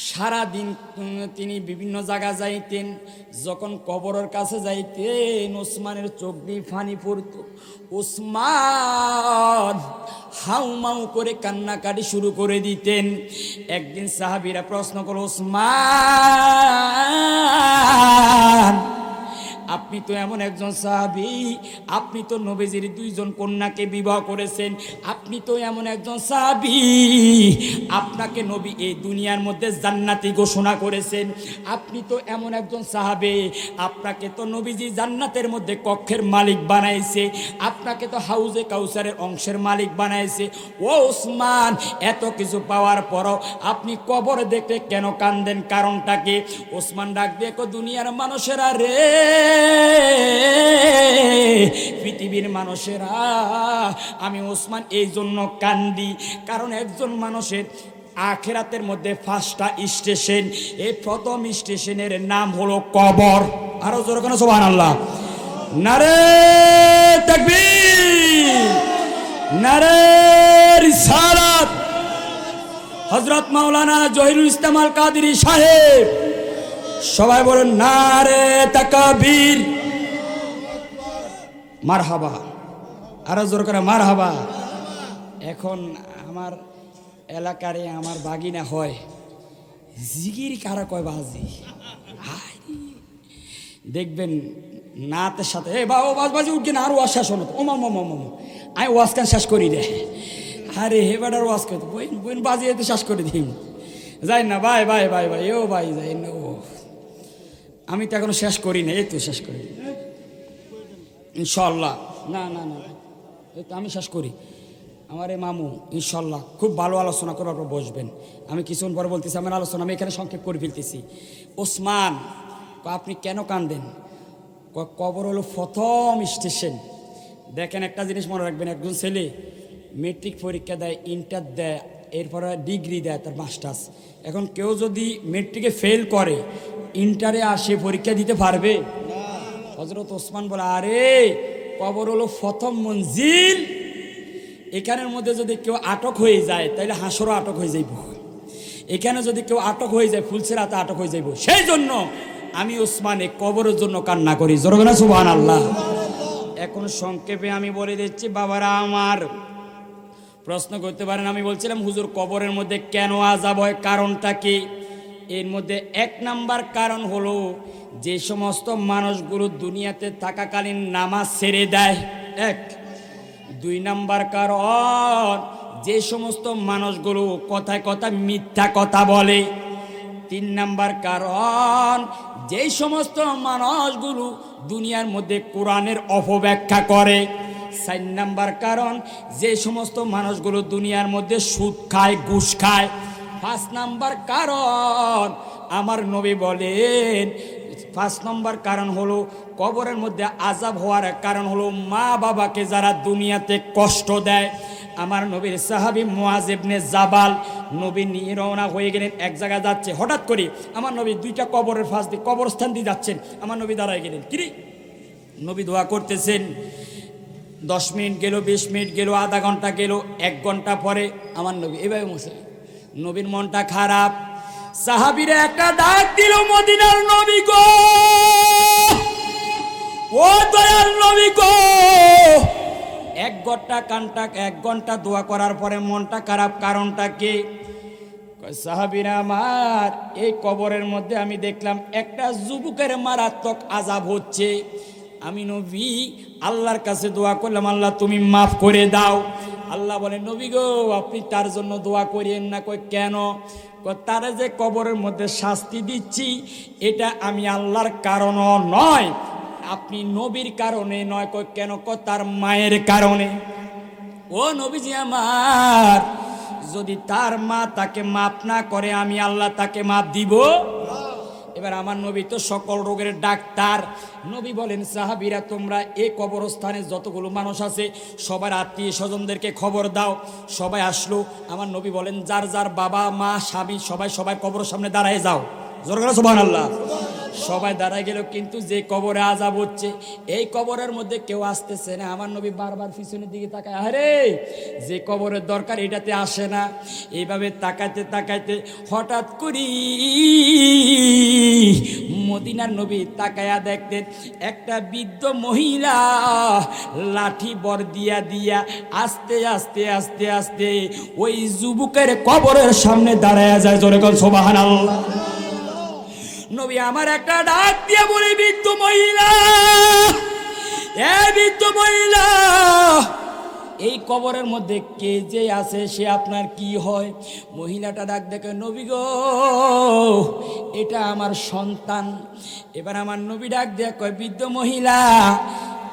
সারাদিন তিনি বিভিন্ন জায়গা যাইতেন। যখন কবরের কাছে যাইতেন ওসমানের চোখ দিয়ে পানি পড়ত। ওসমান হাউমাউ করে কান্নাকাটি শুরু করে দিতেন। একদিন সাহাবীরা প্রশ্ন করল, ওসমান আপনি তো এমন একজন সাহাবী, আপনি তো নবীজির দুইজন কন্যাকে বিবাহ করেছেন, আপনি তো এমন একজন সাহাবী, আপনাকে নবী এই দুনিয়ার মধ্যে জান্নাতি ঘোষণা করেছেন। আপনি তো এমন একজন সাহাবী, আপনাকে তো নবীজি জান্নাতের মধ্যে কক্ষের মালিক বানাইছে, আপনাকে তো হাউজে কাউসারের অংশের মালিক বানাইছে। ও ওসমান, এত কিছু পাওয়ার পরও আপনি কবর দেখতে কেন কান্দেন? কারণটা কি? ওসমান ডাক দিয়ে কো, দুনিয়ার মানুষেরা রে, পৃথিবীর মানুষেরা, আমি ওসমান এই জন্য কান্দি, কারণ একজন মানুষের আখিরাতের মধ্যে 5টা স্টেশন। এই প্রথম স্টেশনের নাম হলো কবর। আরো জোরে কেন সুবহানাল্লাহ। নারে তাকবীর, নারে রিসালাত। হযরত মাওলানা জহিরুল ইসলাম আল কাদেরী সাহেব, সবাই বলেন নারে তাকবীর, মারহাবা। আরো জোর করে মারহাবা। এখন আমার এলাকারে আমার বাগিনা হয় জিগির কারা কয় বাজি, দেখবেন নাতের সাথে বাবা বাজ বাজি উঠে না, আর ওয়াজ শেষ হলো, ও মামা মামা আমি ওয়াজ কান শেষ করি রে, আরে হেবাটার ওয়াজ করতো বইন বইন বাজিয়ে তো শেষ করে দিন, যাই না ভাই ভাই ভাই ভাই, ও ভাই যাই না, ও আমি তো এখনো শেষ করি না, এই তো শেষ করি ইনশাল্লাহ। না না না, এই তো আমি শেষ করি। আমার এই মামু ইনশাল্লাহ খুব ভালো আলোচনা করার পর বসবেন। আমি কিছুক্ষণ পরে বলতেছি আমার আলোচনা আমি এখানে সংক্ষেপ করে ফেলতেছি। ওসমান, আপনি কেন কান্দেন? কবর হলো প্রথম স্টেশন। দেখেন একটা জিনিস মনে রাখবেন, একজন ছেলে মেট্রিক পরীক্ষা দেয়, ইন্টার দেয়, এরপরে ডিগ্রি দেয়, তার মাস্টার্স। এখন কেউ যদি মেট্রিকে ফেল করে, ইন্টারে আসে পরীক্ষা দিতে পারবে? হযরত ওসমান বলে, আরে কবর হলো প্রথম মঞ্জিল, এখানের মধ্যে যদি কেউ আটক হয়ে যায় তাহলে হাসরও আটক হয়ে যাইব, এখানে যদি কেউ আটক হয়ে যায় ফুলসেরাতে আটক হয়ে যাইব। সেই জন্য আমি ওসমানে কবরের জন্য কান্না করি, জোরে বলেন সুবহানাল্লাহ। এখন সংক্ষেপে আমি বলে দিচ্ছি বাবারা আমার, প্রশ্ন করতে পারেন। আমি বলছিলাম হুজুর কবরের মধ্যে কেন আযাব হয়, কারণটা কি? এর মধ্যে এক নাম্বার কারণ হলো যে সমস্ত মানুষগুলো দুনিয়াতে থাকাকালীন নামাজ ছেড়ে দেয়, এক। দুই নাম্বার কারণ যে সমস্ত মানুষগুলো কথায় কথা মিথ্যা কথা বলে। তিন নাম্বার কারণ যে সমস্ত মানুষগুলো দুনিয়ার মধ্যে কোরআনের অপব্যাখ্যা করে। চার নাম্বার কারণ যে সমস্ত মানুষগুলো দুনিয়ার মধ্যে সুদ খায়, ঘুষ খায়। পাঁচ নাম্বার কারণ আমার নবী বলেন, পাঁচ নম্বর কারণ হলো কবরের মধ্যে আযাব হওয়ার কারণ হলো মা বাবাকে যারা দুনিয়াতে কষ্ট দেয়। আমার নবীর সাহাবী মুআজ ইবনে জাবাল নবী নিয়ে রওনা হয়ে গেলেন, এক জায়গায় যাচ্ছে। হঠাৎ করে আমার নবী দুইটা কবরের পাশ দিয়ে কবরস্থান দিয়ে যাচ্ছেন, আমার নবী দাঁড়ায় গেলেন। কিরে নবী দোয়া করতেছেন। 10 মিনিট গেল, 20 মিনিট গেল, আধা ঘন্টা গেল, 1 ঘন্টা পরে আমার নবী এভাবে বসে। নবীর মনটা খারাপ। সাহাবীরা একটা ডাক দিল, মদিনার নবী গো, ও দয়াল নবী গো। 1 ঘন্টা দোয়া করার পরে মনটা খারাপ, কারণটা কি? সাহাবীরা আমার, এই কবরের মধ্যে আমি দেখলাম একটা যুবকের মারাত্মক আযাব হচ্ছে। আমি নবী আল্লাহর কাছে দোয়া করলাম, আল্লাহ তুমি মাফ করে দাও। আল্লাহ বলে নবী গো আপনি তার জন্য দোয়া করিয়েন না। কই কেন? তারা যে কবরের মধ্যে শাস্তি দিচ্ছি এটা আমি আল্লাহর কারণও নয়, আপনি নবীর কারণে নয়। কই কেন? তার মায়ের কারণে। ও নবীজি আমার, যদি তার মা তাকে মাফ না করে আমি আল্লাহ তাকে মাফ দিব? এবার আমার নবী তো সকল রোগের ডাক্তার। নবী বলেন সাহাবীরা তোমরা এই কবরস্থানে যতগুলো মানুষ আছে সবার আত্মীয় স্বজনদেরকে খবর দাও। সবাই আসলো। আমার নবী বলেন যার যার বাবা মা স্বামী সবাই কবরের সামনে দাঁড়ায় যাও। জোরে করে সুবহানাল্লাহ। সবাই দাঁড়ায় গেল, কিন্তু যে কবরে আযাব হচ্ছে এই কবরের মধ্যে কেউ আসতেছে না। আমার নবী বারবার পিছনের দিকে তাকায়, আরে যে কবরের দরকার এটাতে আসে না। এইভাবে তাকাইতে তাকাইতে হঠাৎ করি মদিনার নবী তাকায়া দেখতেন একটা বৃদ্ধ মহিলা লাঠি বর দিয়া আস্তে আস্তে আস্তে আস্তে ওই যুবকের কবরের সামনে দাঁড়ায়া যায়। জোরে বল সুবহানাল্লাহ। নবী আমার একটা ডাক দিয়ে বলে, বৃদ্ধ মহিলা, বৃদ্ধ মহিলা, এই কবরের মধ্যে কে যে আছে সে আপনার কি হয়? মহিলাটা ডাক দেখে, নবী গো এটা আমার সন্তান। এবার আমার নবী ডাক দিয়ে কয়, বৃদ্ধ মহিলা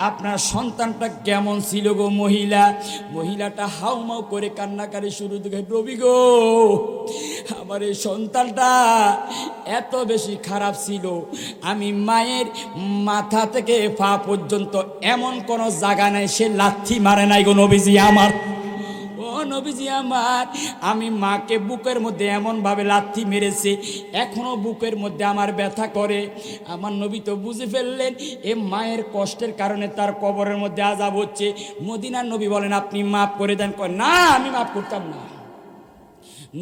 আপনার সন্তানটা কেমন ছিল গো মহিলা? মহিলাটা হাউমাউ করে কান্নাকারি শুরু থেকে, নবী গো আমার এই সন্তানটা এত বেশি খারাপ ছিল, আমি মায়ের মাথা থেকে পা পর্যন্ত এমন কোনো জায়গা নাই সে লাথি মারে নাই গো নবীজি আমার। ও নবীজি আমার, আমি মাকে বুকের মধ্যে এমনভাবে লাথি মেরেছে এখনো বুকের মধ্যে আমার ব্যথা করে। আমার নবী তো বুঝে ফেললেন এ মায়ের কষ্টের কারণে তার কবরের মধ্যে আযাব হচ্ছে। মদিনার নবী বলেন আপনি মাফ করে দেন। কয় না আমি মাফ করতাম না।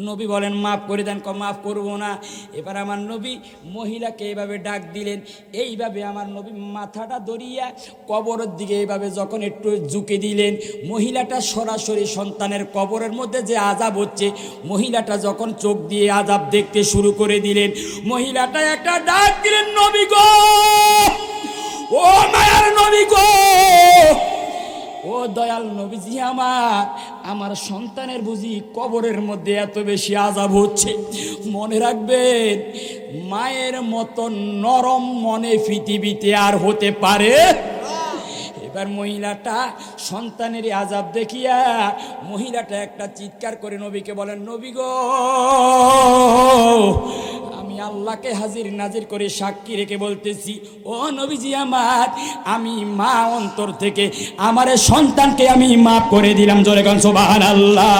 নবী বলেন মাফ করে দেন। মাফ করবো না। এবার আমার নবী মহিলাকে এইভাবে ডাক দিলেন। এইভাবে আমার নবী মাথাটা ধরিয়া কবরের দিকে এইভাবে যখন একটু ঝুঁকে দিলেন, মহিলাটা সরাসরি সন্তানের কবরের মধ্যে যে আযাব হচ্ছে মহিলাটা যখন চোখ দিয়ে আযাব দেখতে শুরু করে দিলেন, মহিলাটা একটা ডাক দিলেন, নবী গো, ও মায়ার নবী গো, ও দয়াল নবীজি আমার সন্তানের বুঝি কবরের মধ্যে এত বেশি আযাব হচ্ছে। মনে রাখবেন মায়ের মতো নরম মনে পৃথিবীতে আর হতে পারে। এবার মহিলাটা সন্তানের আযাব দেখিয়া মহিলাটা একটা চিৎকার করে নবীকে বলেন, নবী গো আমি আল্লাহকে হাজির নাজির করে সাক্ষী রেখে বলতেছি, ও নবীজি আমার, আমি মা অন্তর থেকে আমার সন্তানকে আমি মাফ করে দিলাম। জোরে গান সুবহানাল্লাহ।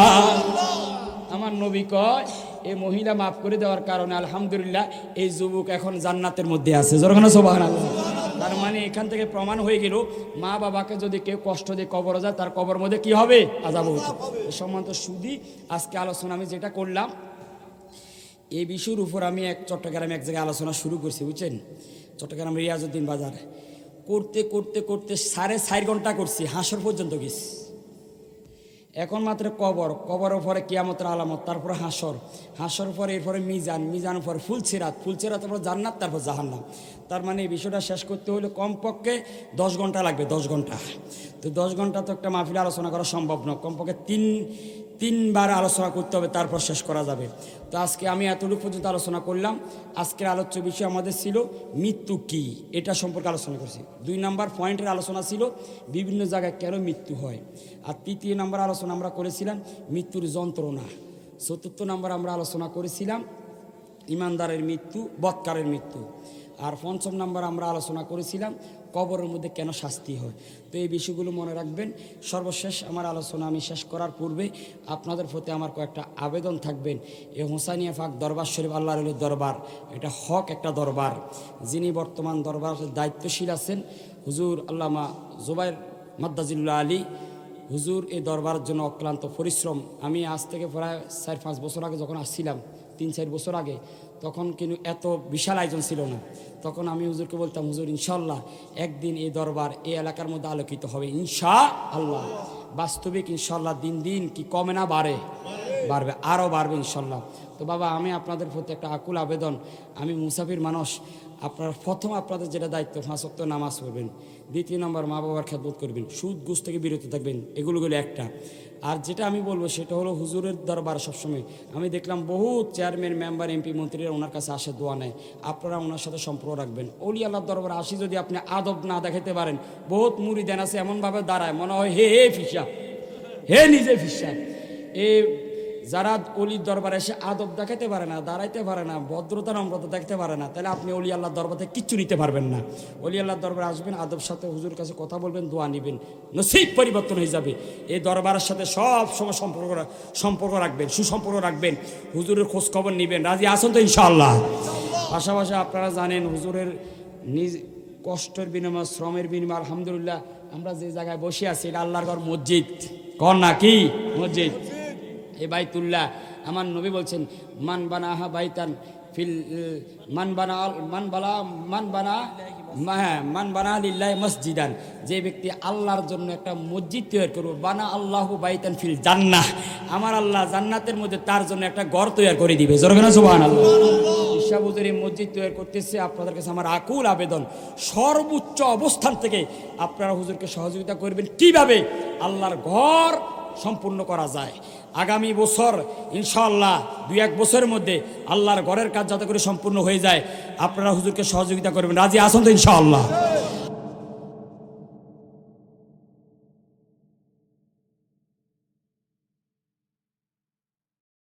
আমার নবী কয় এই মহিলা মাফ করে দেওয়ার কারণে আলহামদুলিল্লাহ এই যুবক এখন জান্নাতের মধ্যে আছে। জোরে গান সুবহানাল্লাহ। তার তার মানে এখান থেকে প্রমাণ হয়ে গেল মা বাবাকে যদি কেউ কষ্ট দিয়ে কবরে যায় তার কবর মধ্যে কি হবে? আযাব হবে। সম্মানিত সুধী, আজকে আলোচনা আমি যেটা করলাম এই বিষয়ের উপর আমি চট্টগ্রামে এক জায়গায় আলোচনা শুরু করছি, বুঝছেন? চট্টগ্রাম রিয়াজউদ্দিন বাজার করতে করতে করতে 4.5 ঘন্টা করছি, হাসর পর্যন্ত গেছি। এখন মাত্র কবরের পরে কিয়ামতের আলামত, তারপর হাসর পরে এরপরে মিজান পরে ফুলসিরাত তারপর জান্নাত, তারপর জাহান্নাম। তার মানে এই বিষয়টা শেষ করতে হলে কমপক্ষে 10 ঘন্টা লাগবে, 10 ঘন্টা। তো 10 ঘন্টা তো একটা মাহফিলে আলোচনা করা সম্ভব নয়, কমপক্ষে তিনবার আলোচনা করতে হবে, তারপর শেষ করা যাবে। তো আজকে আমি এতটুকু পর্যন্ত আলোচনা করলাম। আজকের আলোচ্য বিষয় আমাদের ছিল মৃত্যু কি, এটা সম্পর্কে আলোচনা করছি। 2 নাম্বার পয়েন্টের আলোচনা ছিল বিভিন্ন জায়গায় কেন মৃত্যু হয়। আর 3 নাম্বার আলোচনা আমরা করেছিলাম মৃত্যুর যন্ত্রণা। 4 নাম্বার আমরা আলোচনা করেছিলাম ইমানদারের মৃত্যু, বৎকারের মৃত্যু। আর 5 নাম্বার আমরা আলোচনা করেছিলাম কবরের মধ্যে কেন শাস্তি হয়। তো এই বিষয়গুলো মনে রাখবেন। সর্বশেষ আমার আলোচনা আমি শেষ করার পূর্বে আপনাদের প্রতি আমার কয়েকটা আবেদন থাকবেন। এই হোসাইনিয়া পাক দরবার শরীফ আল্লাহর ওলির দরবার, এটা হক একটা দরবার। যিনি বর্তমান দরবারের দায়িত্বশীল আছেন হুজুর আল্লামা জুবাইর মাদ্দাজিল্লাহ আলী হুজুর, এই দরবারের জন্য অক্লান্ত পরিশ্রম। আমি আজ থেকে প্রায় 4-5 বছর আগে যখন আসছিলাম, 3-4 বছর আগে, তখন কিন্তু এত বিশাল আয়োজন ছিল না। তখন আমি হুজুরকে বলতাম, হুজুর ইনশাআল্লাহ একদিন এই দরবার এই এলাকার মধ্যে আলোকিত হবে ইনশাআল্লাহ। বাস্তবিক ইনশাআল্লাহ দিন দিন কি কমে না বাড়বে, আরও বাড়বে ইনশাআল্লাহ। তো বাবা, আমি আপনাদের প্রতি একটা আকুল আবেদন, আমি মুসাফির মানুষ। আপনাদের যেটা দায়িত্ব 5 ওয়াক্ত নামাজ পড়বেন, 2 নম্বর মা বাবার খেদমত করবেন, সুদ ঘুষ থেকে বিরত থাকবেন, এগুলো একটা। আর যেটা আমি বলবো সেটা হলো হুজুরের দরবার সবসময় আমি দেখলাম বহুত চেয়ারম্যান, মেম্বার, এমপি, মন্ত্রীরা ওনার কাছে আসে দোয়া নেয়। আপনারা ওনার সাথে সম্পর্ক রাখবেন। অলি আল্লাহর দরবার আসি যদি আপনি আদব না দেখাতে পারেন, বহুত মুরিদান আছে এমনভাবে দাঁড়ায় মনে হয় হে ফিসা, হে নিজে ফিসা। যারা অলির দরবারে এসে আদব দেখাতে পারে না, দাঁড়াইতে পারে না, ভদ্রতা নম্রতা দেখতে পারে না, তাহলে আপনি অলি আল্লাহর দরবার থেকে কিচ্ছু নিতে পারবেন না। অলি আল্লাহর দরবারে আসবেন, আদব সাথে হুজুর কাছে কথা বলবেন, দোয়া নেবেন, নসিব পরিবর্তন হয়ে যাবে। এই দরবারের সাথে সব সময় সম্পর্ক রাখবেন, সুসম্পর্ক রাখবেন, হুজুরের খোঁজ খবর নেবেন। রাজি আছেন তো ইনশাআল্লাহ? পাশাপাশি আপনারা জানেন হুজুরের নিজ কষ্টের বিনিময়, শ্রমের বিনিময় আলহামদুলিল্লাহ আমরা যে জায়গায় বসে আছি এটা আল্লাহর ঘর, মসজিদ কর না কি মসজিদ, এ বাইতুল্লাহ। আমার নবী বলছেন মান বানাহা বাইতান ফিল মান বানা লিল্লাহি মসজিদান, যে ব্যক্তি আল্লাহর জন্য একটা মসজিদ তৈরি করবে, বানা আল্লাহু বাইতান ফিল জান্নাহ, আমার আল্লাহ জান্নাতের মধ্যে তার জন্য একটা ঘর তৈরি করে দিবে। জোরে বলেন সুবহানাল্লাহ। হুজুর এই মসজিদ তৈরি করতেছে, আপনাদের কাছে আমার আকুল আবেদন, সর্বোচ্চ অবস্থান থেকে আপনারা হুজুরকে সহযোগিতা করবেন কিভাবে আল্লাহর ঘর সম্পূর্ণ করা যায়। আগামী বছর ইনশাআল্লাহ 2-1 বছরের মধ্যে আল্লাহর ঘরের কাজ যাতে করে সম্পূর্ণ হয়ে যায়, আপনারা হুজুরকে সহযোগিতা করবেন। রাজি আছেন তো ইনশাআল্লাহ?